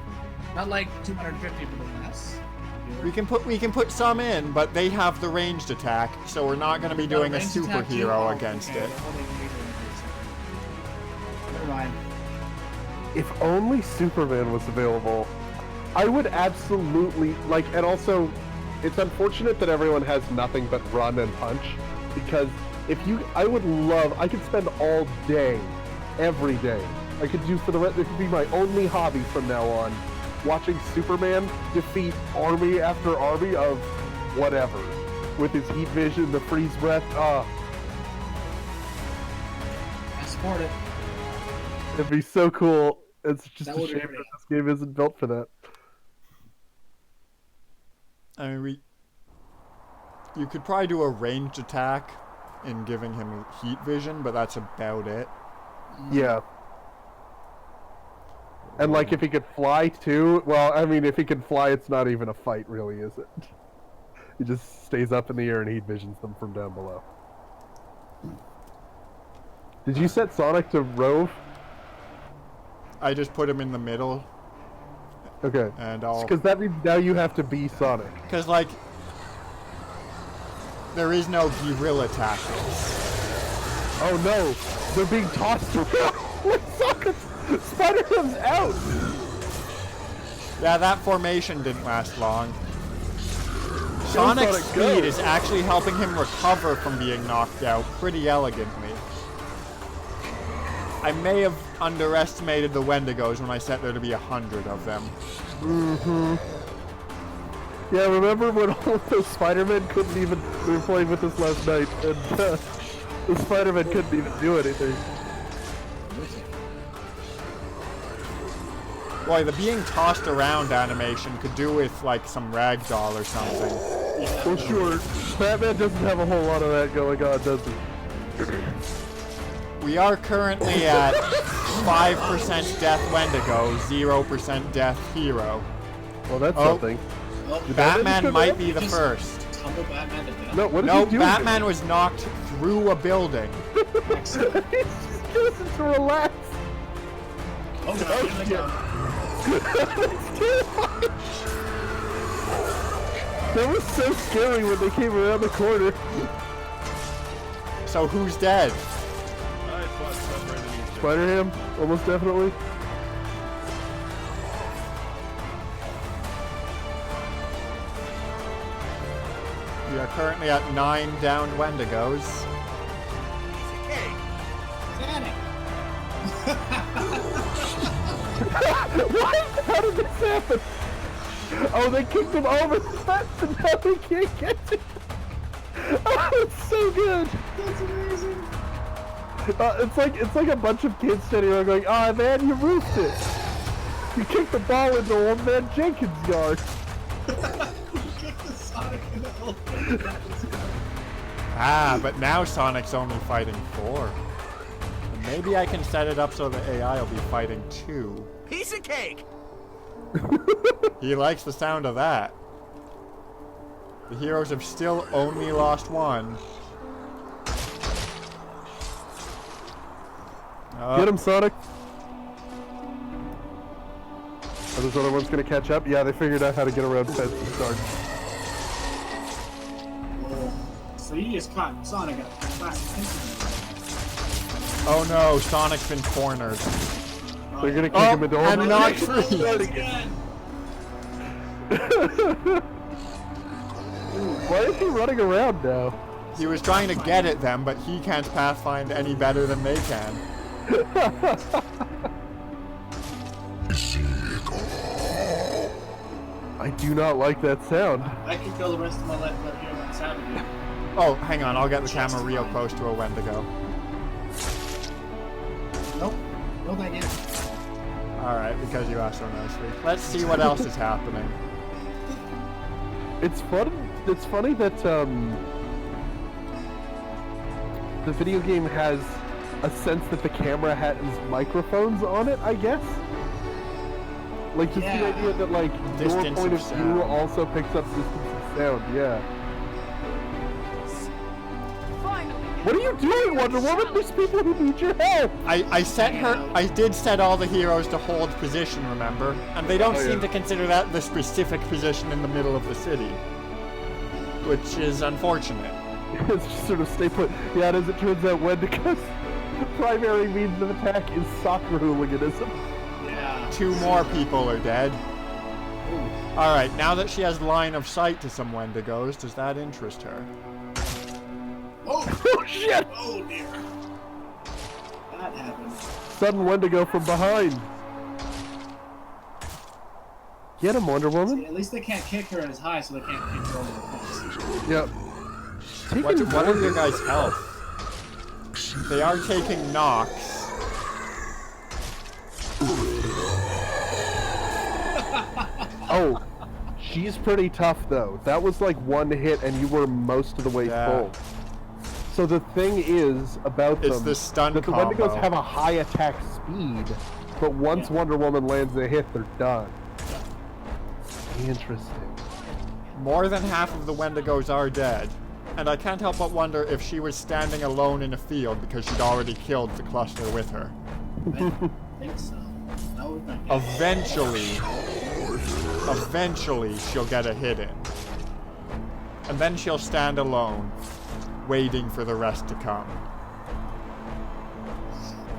Not like 250, but less.
We can put some in, but they have the ranged attack, so we're not going to be doing a
Ranged attack too?
superhero
Oh,
against
okay,
it.
we're only gonna do it. Never mind.
If only Superman was available, I would absolutely like. And also, it's unfortunate that everyone has nothing but run and punch, because I could spend all day, every day. I could do for the rest. It could be my only hobby from now on, watching Superman defeat army after army of whatever, with his heat vision, the freeze breath.
I support it.
It'd be so cool. It's just
That
a
would be
shame
pretty
that this game isn't built for that.
I mean, you could probably do a ranged attack in giving him heat vision, but that's about it.
Yeah. And like if he could fly too, well, I mean if he can fly it's not even a fight really, is it? He just stays up in the air and heat visions them from down below. Did you set Sonic to rove?
I just put him in the middle,
Okay.
and I'll...
Because that means now you have to be Sonic.
Because, like, there is no guerrilla tactics.
Oh no! They're being tossed around! Spider-Man's out!
Yeah, that formation didn't last long. Sonic's
Sonic,
speed
go.
is actually helping him recover from being knocked out pretty elegantly. I may have underestimated the Wendigos when I set there to be 100 of them.
Mm-hmm. Yeah, remember when all of those Spider-Men couldn't even... We were playing with this last night, and the Spider-Man couldn't even do anything.
Boy, the being tossed around animation could do with, like, some ragdoll or something.
Well, sure. Batman doesn't have a whole lot of that going on, does he?
We are currently at 5% death Wendigo, 0% death hero.
Well, that's
Oh.
something.
Oh,
Did
Batman might be the
Just
first.
tumble Batman to death.
No, what is
No,
he doing?
Batman was knocked through a building.
Excellent.
He's just choosing to relax.
Oh, God, here they
shit.
go.
That was so scary when they came around the corner.
So who's dead?
Spider-Ham, almost definitely.
We are currently at 9 downed Wendigos.
Sonic.
What? How did this happen? Oh, they kicked him over the fence and now they can't get it. Oh, it's so good.
That's amazing.
It's like a bunch of kids sitting around going, "Ah, man, you roofed it. You kicked the ball into old man Jenkins' yard."
Kick the Sonic in the hole.
Ah, but now Sonic's only fighting 4. And maybe I can set it up so the AI will be fighting 2.
Piece of cake.
He likes the sound of that. The heroes have still only lost 1.
Get him, Sonic. Are those other ones gonna catch up? Yeah, they figured out how to get around fence and start.
So you just caught Sonic at a classic incident.
Oh no, Sonic's been cornered.
They're gonna kick
Oh,
him into
and
old
not
man.
free.
Again.
Why is he running around now?
He was trying to get at them, but he can't pathfind any better than they can.
I do not like that sound.
I could kill the rest of my life without hearing that sound again.
Oh, hang on, I'll get the camera real close to a Wendigo.
Nope. No, thank you.
Alright, because you asked so nicely. Let's see what else is happening.
It's fun. It's funny that the video game has a sense that the camera has microphones on it, I guess. Like just the
Yeah.
idea that like your
Distance
point
of
of view
sound.
also picks up distance of sound. Yeah. What are you doing, Wonder Woman? There's people who need your help.
I did set all the heroes to hold position, remember? And they don't
Oh,
seem
yeah.
to consider that the specific position in the middle of the city. Which is unfortunate.
It's just sort of stay put. Yeah, and as it turns out, Wendigo's primary means of attack is soccer hooliganism.
Yeah.
2 more people are dead. Alright, now that she has line of sight to some Wendigos, does that interest her?
Oh!
Oh shit!
Oh dear. That happened.
Sudden Wendigo from behind. Get him, Wonder Woman.
At least they can't kick her as high, so they can't kick her over the fence.
Yep.
What are your guys' health? They are taking knocks.
Oh, she's pretty tough though. That was like 1 hit and you were most of the way
Yeah.
full. So the thing is about
It's
them
the stun
that the
combo.
Wendigos have a high attack speed, but once Wonder Woman lands a hit, they're done. Interesting.
More than half of the Wendigos are dead. And I can't help but wonder if she was standing alone in a field because she'd already killed the cluster with her.
I think so. That would make
Eventually she'll get a hit in. And then she'll stand alone, waiting for the rest to come.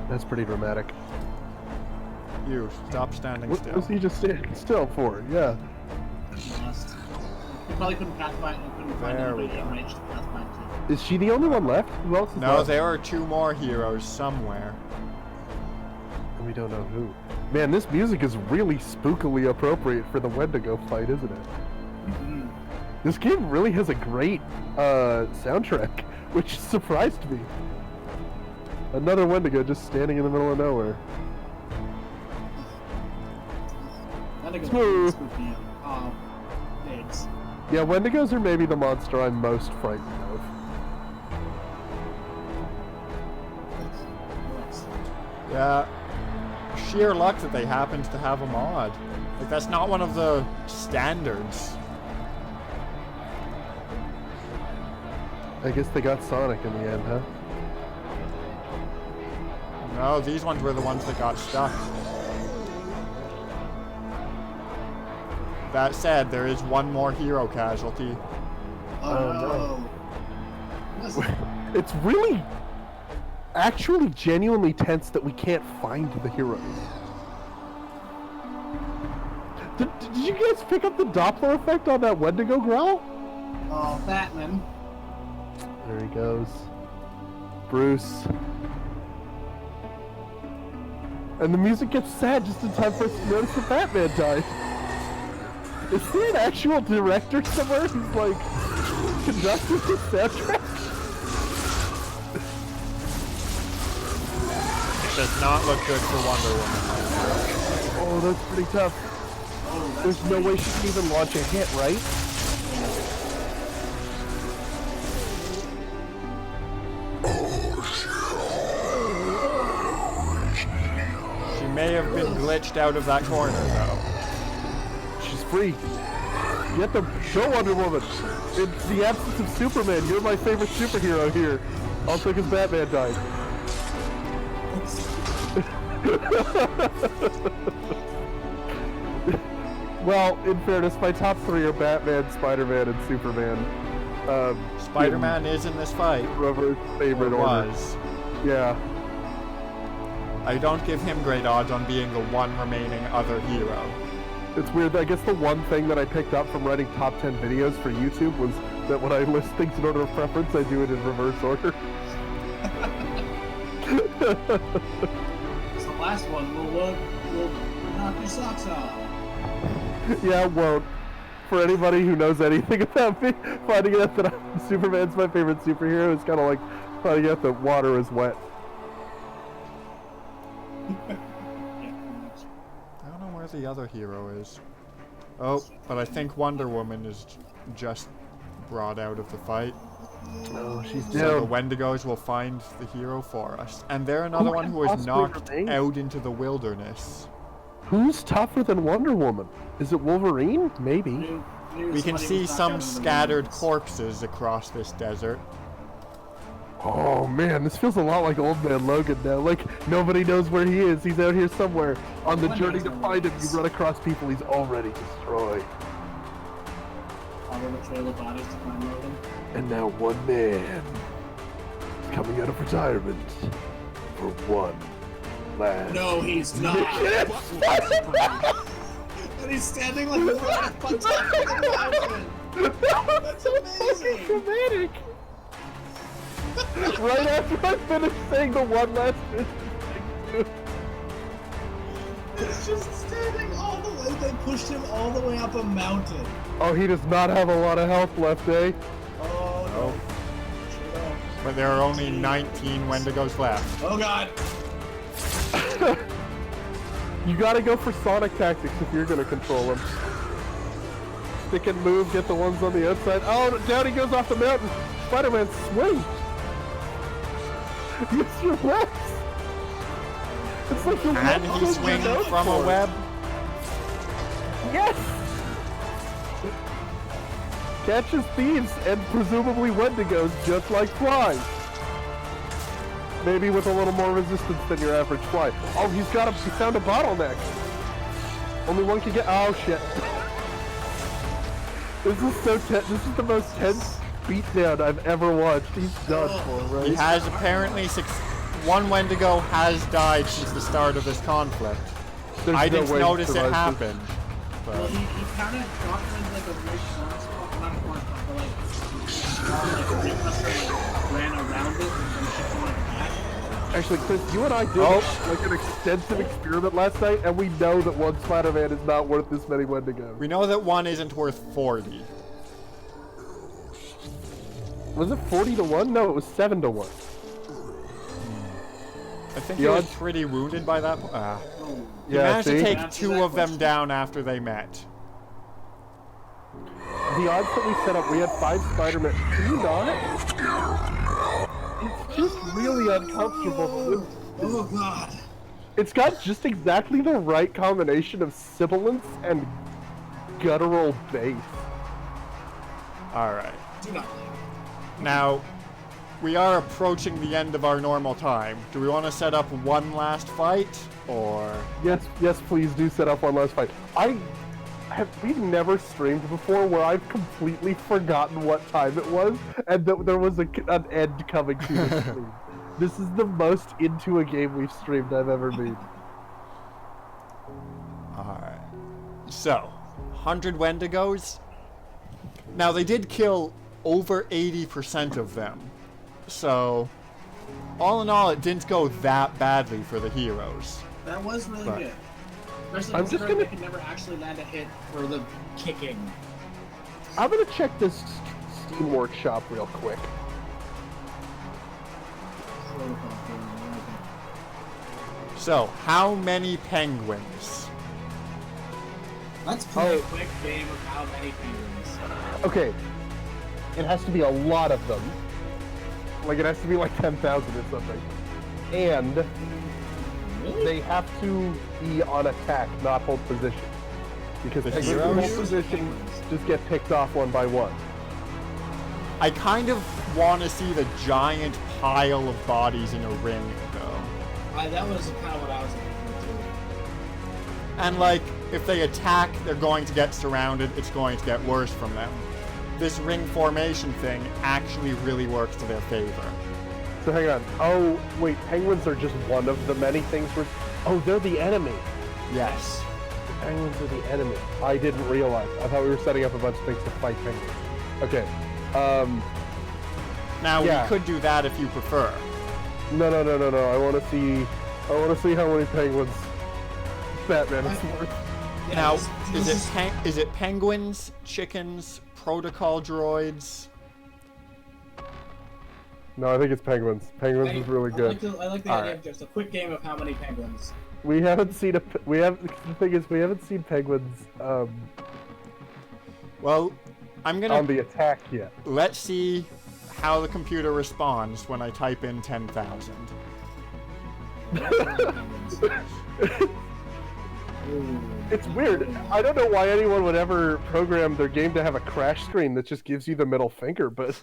That's pretty dramatic.
You, stop standing
What
still.
was he just standing still for? Yeah.
lost. You probably couldn't pathfind. You couldn't find
There we
anybody in
go.
range to pathfind to.
Is she the only one left? Who else is
No,
left?
there are 2 more heroes somewhere.
We don't know who. Man, this music is really spookily appropriate for the Wendigo fight, isn't it?
Mm-hmm.
This game really has a great soundtrack, which surprised me. Another Wendigo just standing in the middle of nowhere.
Wendigos
Smooth.
spook me out. Thanks.
Yeah, Wendigos are maybe the monster I'm most frightened of.
Yeah, sheer luck that they happened to have a mod. Like, that's not one of the standards.
I guess they got Sonic in the end, huh?
No, these ones were the ones that got stuck. That said, there is one more hero casualty.
Oh
no.
Listen,
It's really, actually genuinely tense that we can't find the heroes. Did you guys pick up the Doppler effect on that Wendigo growl?
oh, Batman.
There he goes. Bruce. And the music gets sad just in time for us to notice that Batman died. Is there an actual director somewhere who's like conducting the soundtrack?
Does not look good for Wonder Woman.
Oh, that's pretty tough.
Oh, that's
There's no way she can even launch a hit, right?
She may have been glitched out of that corner, though.
She's free. You have to show Wonder Woman. In the absence of Superman, you're my favorite superhero here. Also because Batman died. Well, in fairness, my top three are Batman, Spider-Man, and Superman.
Spider-Man is in this fight.
Whoever's favorite
Or
order.
was.
Yeah.
I don't give him great odds on being the one remaining other hero.
It's weird. I guess the one thing that I picked up from writing top 10 videos for YouTube was that when I list things in order of preference, I do it in reverse order.
It's the last one. We'll knock your socks off.
Yeah, it won't. For anybody who knows anything about me, finding out that Superman's my favorite superhero is kind of like finding out that water is wet.
Yeah, pretty much.
I don't know where the other hero is. Oh, but I think Wonder Woman is just brought out of the fight.
Oh, she's
So the
down.
Wendigos will find the hero for us. And they're another one
can
who was
possibly
knocked
remain?
out into the wilderness.
Who's tougher than Wonder Woman? Is it Wolverine? Maybe.
Knew
We can
somebody
see
was knocked out
some
in the
scattered
woods.
corpses across this desert.
Oh man, this feels a lot like Old Man Logan now. Like, nobody knows where he is. He's out here somewhere. On the
One
journey
knows
to
where
find
he
him,
is.
you run across people he's already destroyed.
Follow the trail of bodies to find Logan.
And now one man is coming out of retirement for one last...
No, he's not. And he's standing like a rock on top of the mountain. That's amazing.
Dramatic. Right after I finished saying the one last thing.
He's just standing all the way. They pushed him all the way up a mountain.
Oh, he does not have a lot of health left, eh?
Oh no.
But there are only 19 Wendigos left.
Oh god.
You gotta go for Sonic tactics if you're gonna control him. Stick and move, get the ones on the outside. Oh, down he goes off the mountain. Spider-Man, swing! Use your webs! It's like the
And
webs
he
are
swings
known
from a
for.
web.
Yes! Catches thieves and presumably Wendigos just like flies. Maybe with a little more resistance than your average fly. Oh, he found a bottleneck. Only one can get, oh shit. This is so tense, this is the most tense beatdown I've ever watched. He's done for, right?
He has apparently one Wendigo has died since the start of this conflict.
There's
I
no
didn't
way he
notice it
survives this.
happen.
Well,
But
he kind of got him in like a very corner spot, not a corner spot, but like, he must have like ran around it and then kept going back.
Actually, Chris, you and I did like an extensive experiment last night, and we know that one Spider-Man is not worth this many Wendigos.
we know that one isn't worth 40.
Was it 40 to 1? No, it was 7 to 1.
I think
The
he was
odds-
pretty wounded by that point.
Oh.
He
Yeah,
managed to
see?
take
Answer
2
that
of them
question.
down after they met.
The odds that we set up, we had 5 Spider-Man. Can you not? It's just really uncomfortable.
Oh god.
It's got just exactly the right combination of sibilance and guttural bass.
Alright.
Do not like.
Now, we are approaching the end of our normal time. Do we want to set up one last fight? Or...
Yes, please do set up one last fight. We've never streamed before where I've completely forgotten what time it was, and that there was an end coming to the stream. This is the most into a game we've streamed I've ever been.
Alright. So, 100 Wendigos. Now, they did kill over 80% of them. So, all in all, it didn't go that badly for the heroes.
That was really
But-
good. Especially
I'm just
considering
gonna-
they could never actually land a hit for the kicking.
I'm gonna check this Steam Workshop real quick.
So, how many penguins?
Let's play
Oh.
a quick game of how many penguins.
Okay, it has to be a lot of them. Like, it has to be like 10,000 or something. And
Really?
they have to be on attack, not hold position. Because
The
penguins who
heroes?
hold position just get picked off one by one.
I kind of want to see the giant pile of bodies in a ring, though.
That was kind of what I was looking for
And like, if they attack, they're going to get surrounded, it's going to get worse from them. This ring formation thing actually really works to their favor.
So hang on. Oh, wait, penguins are just one of the many things we're... Oh, they're the enemy.
Yes.
The penguins are the enemy. I didn't realize. I thought we were setting up a bunch of things to fight penguins. Okay.
Now,
Yeah.
we could do that if you prefer.
No. I want to see how many penguins Batman is worth.
to. Yeah,
Now,
this
is it penguins, chickens, protocol droids?
No, I think it's penguins. Penguins is really good.
I like the
All
idea
right.
of just a quick game of how many penguins.
We haven't seen the thing is we haven't seen penguins
Well, I'm gonna...
on the attack yet.
Let's see how the computer responds when I type in 10,000.
It's weird. I don't know why anyone would ever program their game to have a crash screen that just gives you the middle finger, but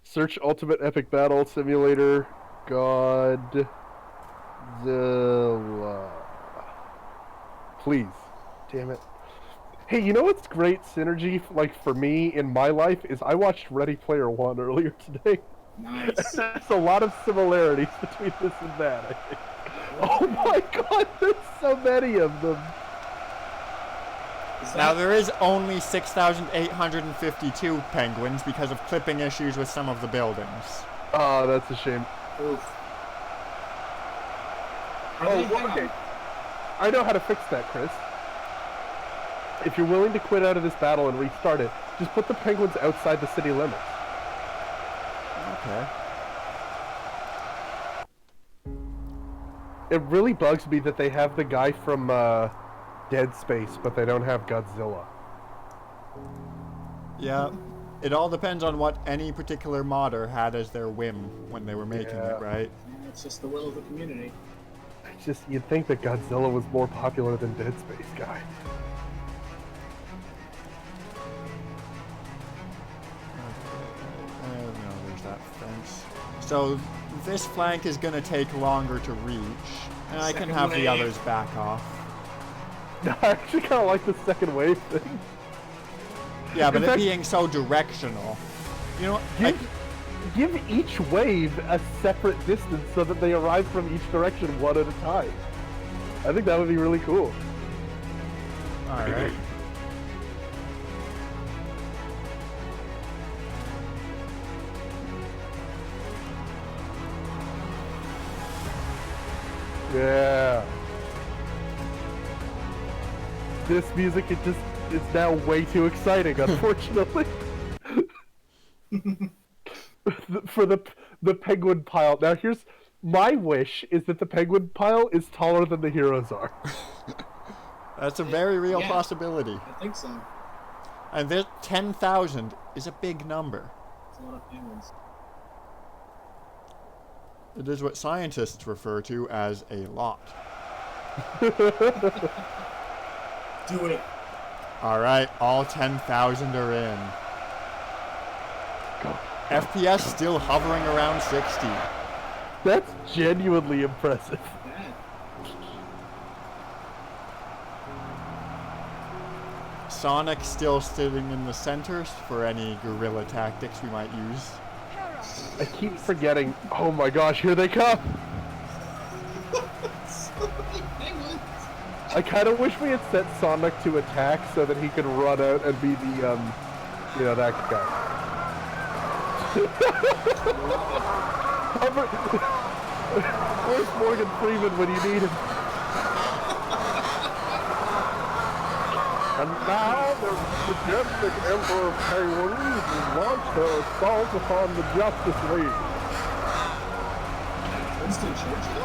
search Ultimate Epic Battle Simulator Godzilla. Please. Damn it. Hey, you know what's great synergy, like, for me in my life, is I watched Ready Player One earlier today.
Nice.
There's a lot of similarities between this and that, I think. Oh my god, there's so many of them.
Is
Now,
that-
there is only 6,852 penguins because of clipping issues with some of the buildings.
Oh, that's a shame.
Oof. Are
Oh,
they-
well,
hang on.
okay. I know how to fix that, Chris. If you're willing to quit out of this battle and restart it, just put the penguins outside the city limits.
Okay.
It really bugs me that they have the guy from Dead Space, but they don't have Godzilla.
Yeah. It all depends on what any particular modder had as their whim when they were making
Yeah.
it, right?
It's just the will of the community.
It's just, you'd think that Godzilla was more popular than Dead Space guy.
No, there's that fence. So this flank is going to take longer to reach, and I can
Second
have the
wave.
others back off.
I actually kind of like the second wave thing.
Yeah, but
In
it
fact-
being so directional. You know,
Give each wave a separate distance so that they arrive from each direction one at a time. I think that would be really cool.
Alright.
Yeah. This music, it just is now way too exciting, unfortunately. for the penguin pile. Now here's my wish: is that the penguin pile is taller than the heroes are.
That's a very real
Yeah.
possibility.
I think so.
And this 10,000 is a big number.
It's a lot of penguins.
It is what scientists refer to as a lot.
Do it.
Alright, all 10,000 are in.
Go.
FPS still hovering around 60.
That's genuinely impressive.
Bad.
Sonic still sitting in the centers for any guerrilla tactics we might use.
I keep forgetting. Oh my gosh, here they come!
So many penguins.
I kind of wish we had set Sonic to attack so that he could run out and be the, you know, that guy. Where's Morgan Freeman when you need him? And now the majestic Emperor of Penguins has launched her assault upon the Justice League.
Winston Churchill?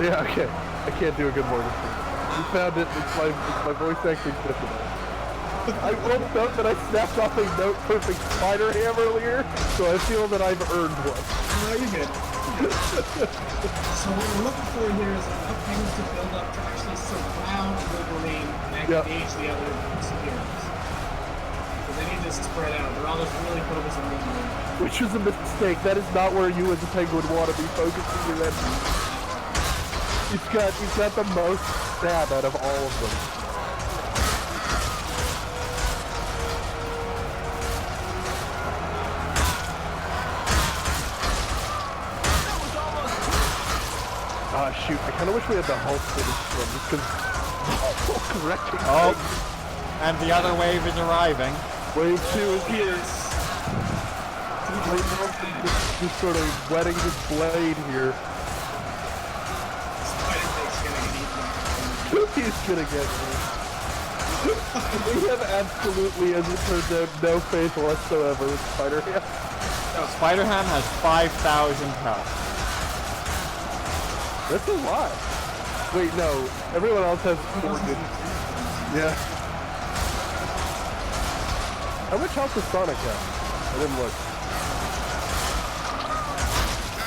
Yeah, okay. I can't do a good Morgan Freeman. You found it. It's my voice acting different. I woke up and I snapped off a note perfect spider ham earlier, so I feel that I've earned one.
No, you're good. So what we're looking for here is enough penguins to build up to actually surround Wolverine and
Yep.
engage the other superheroes. Because they need to spread out. They're all just really focused on Wolverine.
Which is a mistake. That is not where you as a penguin want to be focusing your energy. He's got the most stab out of all of them. Ah, shoot. I kind of wish we had the Hulk finish one, just because Hulk wrecking
Oh,
things.
and the other wave is arriving.
Wave 2 is here. Just sort of wetting his blade here.
Spider-Man's gonna get eaten.
He's gonna get me. We have absolutely, as it turns out, no faith whatsoever with Spider-Man.
Spider-Ham has 5,000 health.
That's a lot. Wait, no. Everyone else has 400. Yeah. How much health does Sonic have? I didn't look.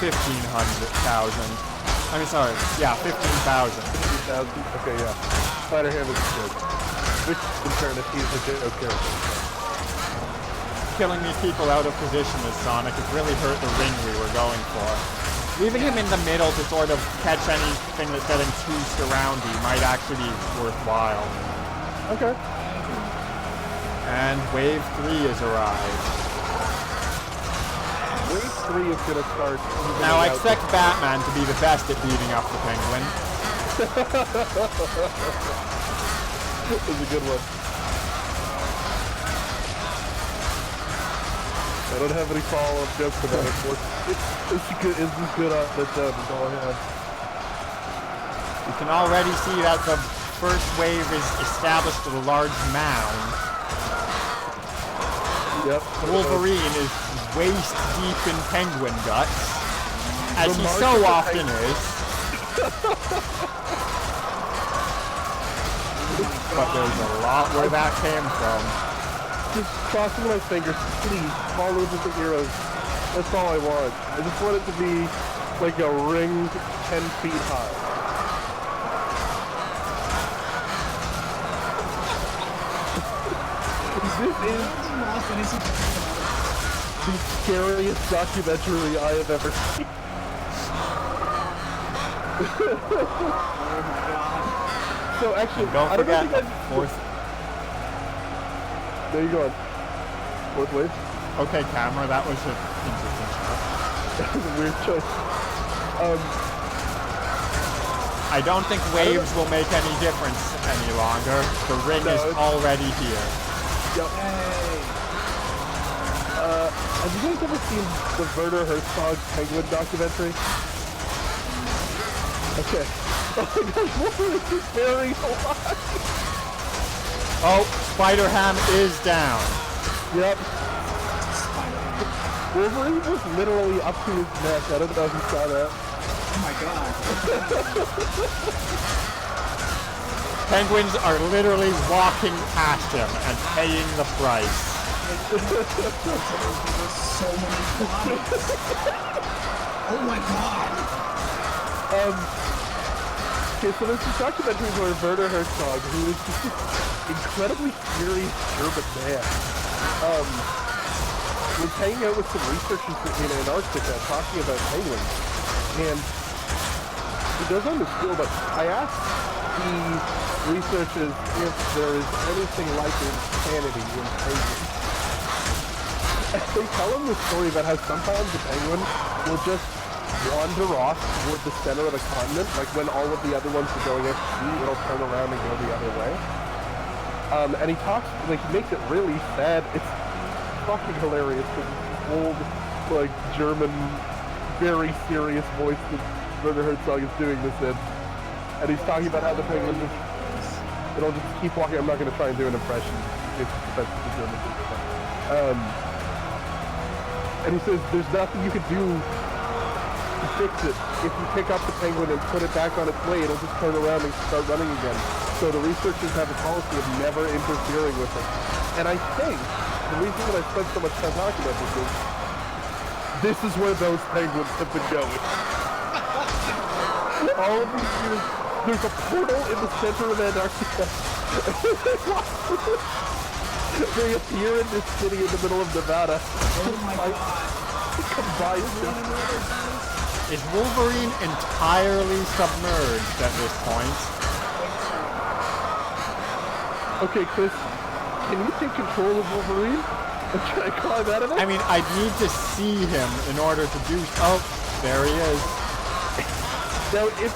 1,500,000. I mean, sorry. Yeah, 15,000.
50,000? Okay, yeah. Spider-Ham is good. Which, in fairness, he's a good character.
Killing these people out of position as Sonic has really hurt the ring we were going for. Leaving him in the middle to sort of catch anything that's getting too surroundy might actually be worthwhile.
Okay.
And Wave 3 has arrived.
Wave 3 is gonna start.
Now, I expect Batman to be the best at beating up the Penguin.
That was a good one. I don't have any follow-up jokes about it. It's good on its own, is all I have.
You can already see that the first wave is established with a large mound.
Yep.
Wolverine is waist deep in penguin guts, as
The
he
mark
so
of the
often is. But there's a lot where that came from.
Just crossing my fingers, please, follow the heroes. That's all I want. I just want it to be like a ring 10 feet high. This is the scariest documentary I have ever seen. So actually,
Don't
I don't
forget
know if
the
you guys...
fourth.
There you go. Fourth wave.
Okay, camera, that was an interesting shot.
That was a weird choice.
I don't think waves will make any difference any longer. The ring
No,
is
it's-
already here.
Yep. Have you guys ever seen the Werner Herzog Penguin documentary? Okay. Oh my gosh, Wolverine is very alive.
Oh, Spider-Ham is down.
Yep. Wolverine was literally up to his neck. I don't know if you saw that.
Oh my god.
Penguins are literally walking past him and paying the price.
There's so many bodies. Oh my god.
Okay, so there's this documentary where Werner Herzog, who is just this incredibly furious German man, was hanging out with some researchers in Antarctica talking about penguins, and he does understand, but I asked the researchers if there is anything like insanity in penguins. And they tell him the story about how sometimes a penguin will just wander off toward the center of the continent, like when all of the other ones are going out to sea, it'll turn around and go the other way. And he talks, like, he makes it really sad. It's fucking hilarious with this old, like, German, very serious voice that Werner Herzog is doing this in. And he's talking about how the penguin just, it'll just keep walking. I'm not going to try and do an impression. It's offensive to German people. And he says there's nothing you can do to fix it. If you pick up the penguin and put it back on its way, it'll just turn around and start running again. So the researchers have a policy of never interfering with it. And I think the reason that I spent so much time talking about this is where those penguins have been going. All of these years, there's a portal in the center of Antarctica. They appear in this city in the middle of Nevada.
Oh my god.
Combined them.
Is Wolverine entirely submerged at this point?
Okay, Chris, can you take control of Wolverine and try to climb out of it?
I mean, I'd need to see him in order to do. Oh, there he is.
Now, if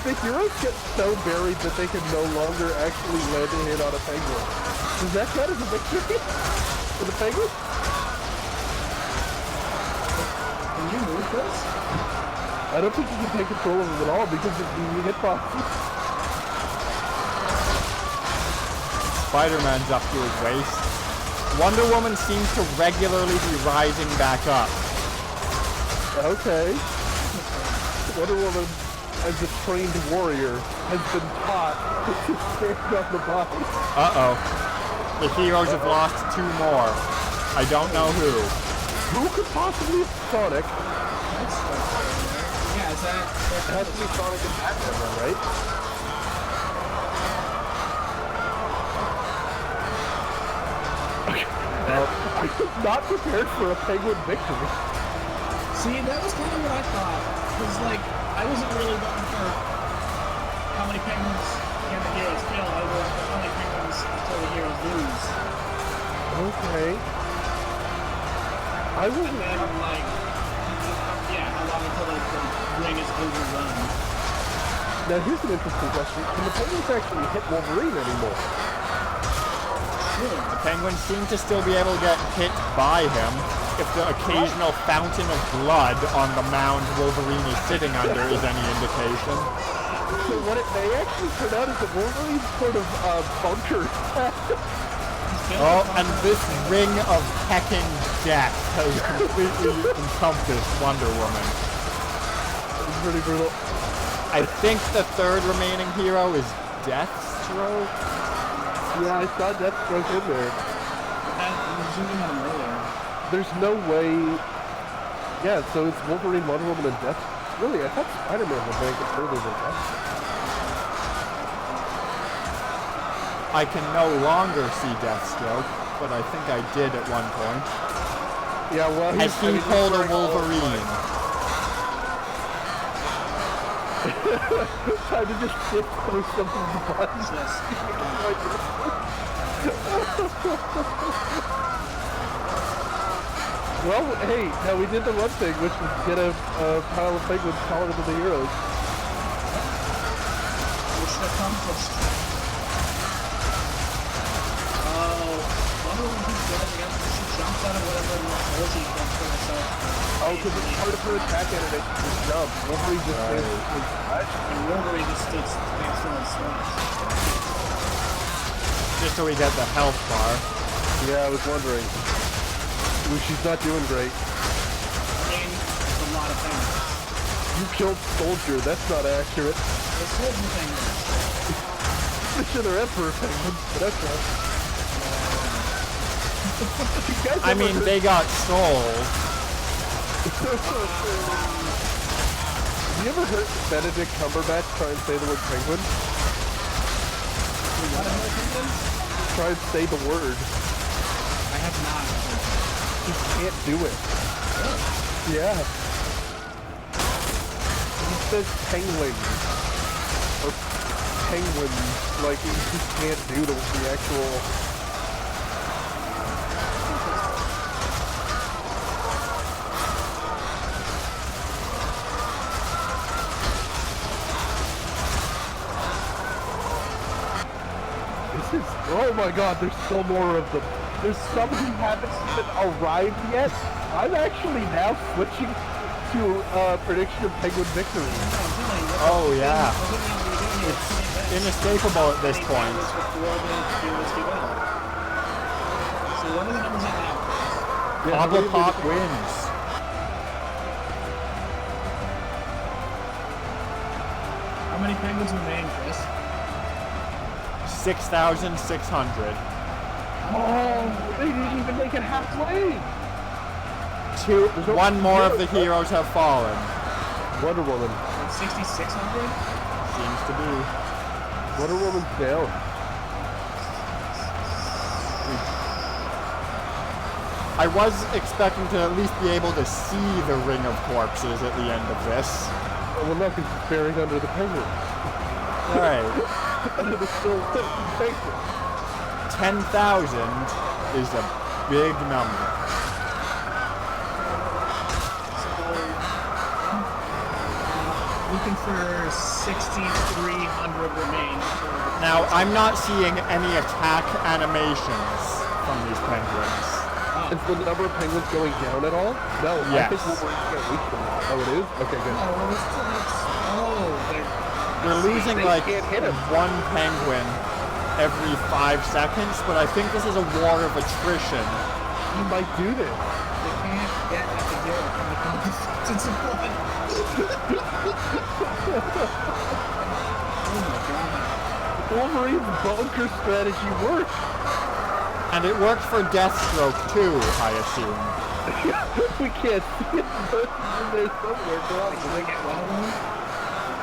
the heroes get so buried that they can no longer actually land a hit on a penguin, does that count as a victory for the penguin?
Can you move this?
I don't think you can take control of them at all because of the hitboxes.
Spider-Man's up to his waist. Wonder Woman seems to regularly be rising back up.
Okay. Wonder Woman, as a trained warrior, has been taught to stand on the body.
Uh-oh. The heroes have lost 2 more. I don't know who.
Who could possibly be Sonic?
Yeah, is that...
It has to be Sonic and Batman, though, right? Well, I was not prepared for a penguin victory.
See, that was kind of what I thought. Because, like, I wasn't really looking for how many penguins can the heroes kill. I was looking for how many penguins until the heroes lose.
Okay. I
And
wasn't...
then, like, yeah, how long until the ring is overrun.
Now, here's an interesting question. Can the penguins actually hit Wolverine anymore?
The penguins seem to still be able to get hit by him if the occasional fountain of blood on the mound Wolverine is sitting under is any indication.
So what it may actually turn out is that Wolverine's sort of bunker.
Oh, and this ring of pecking death has completely encompassed Wonder Woman.
It's pretty brutal.
I think the third remaining hero is Deathstroke.
Yeah, I saw Deathstroke in there.
I was zooming on him earlier.
There's no way... Yeah, so it's Wolverine, Wonder Woman, and Death... Really, I thought Spider-Man would make it further than Deathstroke.
I can no longer see Deathstroke, but I think I did at one point.
Yeah, well,
Has he pulled a Wolverine?
Time to just sit through some of the buttons.
Yes.
Well, hey, now we did the one thing, which was get a pile of penguins taller than the heroes.
Mission accomplished. Wonder Woman keeps going against her. She jumps out of whatever hole she jumps for herself.
Oh, because it's part of her attack animation to jump. Wolverine just basically slash.
And Wolverine just stands still and slash.
Just so we get the health bar.
Yeah, I was wondering. Well, she's not doing great. killed soldier. That's not accurate.
The soldier penguin.
Pretty sure they're emperor penguins, but that's not. You guys
I
ever
mean,
heard-
they got sold.
Have you ever heard Benedict Cumberbatch try and say the word penguin?
What other penguin?
Try and say the word.
I have not.
He can't do it. Yeah. He says penguin. Or penguin. Like, he just can't do the actual... Oh my god, there's still more of them. There's some who haven't even arrived yet. I'm actually now switching to prediction of penguin victory.
Oh, yeah. It's inescapable at this point.
So what are the numbers at now?
Yeah,
Cobblepot wins.
How many penguins remain, Chris?
6,600.
Oh, they didn't even make it halfway.
One more of the heroes have fallen.
Wonder Woman.
6,600?
Seems to be.
Wonder Woman's down.
I was expecting to at least be able to see the ring of corpses at the end of this.
Well, no, because it's buried under the penguin.
Alright.
Under the still penguin.
10,000 is a big number.
Looking for 6,300 remain.
Now, I'm not seeing any attack animations from these penguins.
Is the number of penguins going down at all? No,
Yes.
I think we're going to reach them. Oh, it is? Okay, good.
We're losing
They
like
can't hit him.
one penguin every 5 seconds, but I think this is a war of attrition.
You might do this.
They can't get at the hero from the consistence of one. Oh my god.
Wolverine's bunker strategy works.
And it worked for Deathstroke too, I assume.
We can't see it, but there's somewhere.
Did they get one of them?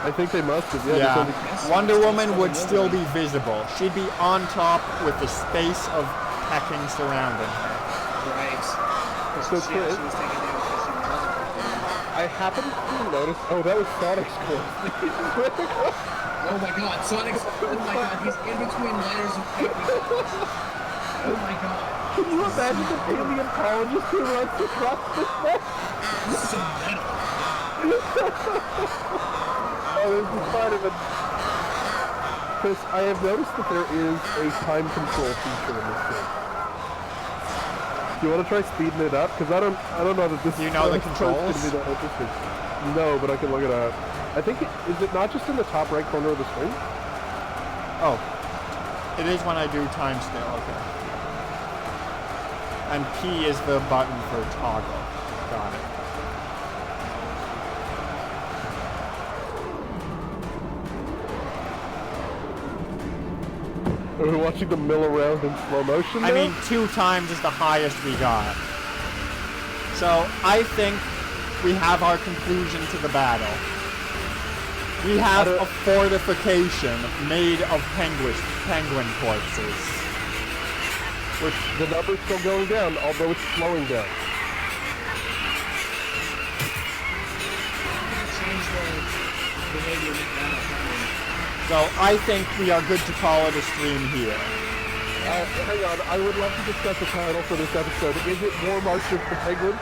I think they must have.
Yeah,
because
Wonder Woman would still be visible. She'd be on top with the space of pecking surrounding her.
Right.
So
She
Chris-
was taking damage because she wasn't performing.
I happened to notice. Oh, that was Sonic's course.
Oh my god, Sonic's. Oh my god, he's in between layers of paper. Oh my god.
Can you imagine the paleontologist who runs across this mess?
This is so metal.
Oh, this is part of it. Chris, I have noticed that there is a time control feature in this game. Do you want to try speeding it up? Because I don't know that this.
Do you know the
is
controls?
going to be that interesting. No, but I can look it up. I think is it not just in the top right corner of the screen?
Oh, it is when I do time scale, okay. And P is the button for toggle. Got it.
Are we watching them mill around in slow motion?
I
now?
mean, 2 times is the highest we got. So, I think we have our conclusion to the battle. We have a fortification made of penguin corpses.
which the number's still going down, although it's slowing down.
Change the behavior of the battle.
So I think we are good to call it a stream here.
Hang on, I would love to discuss the title for this episode. Is it Warmarch of the Penguin?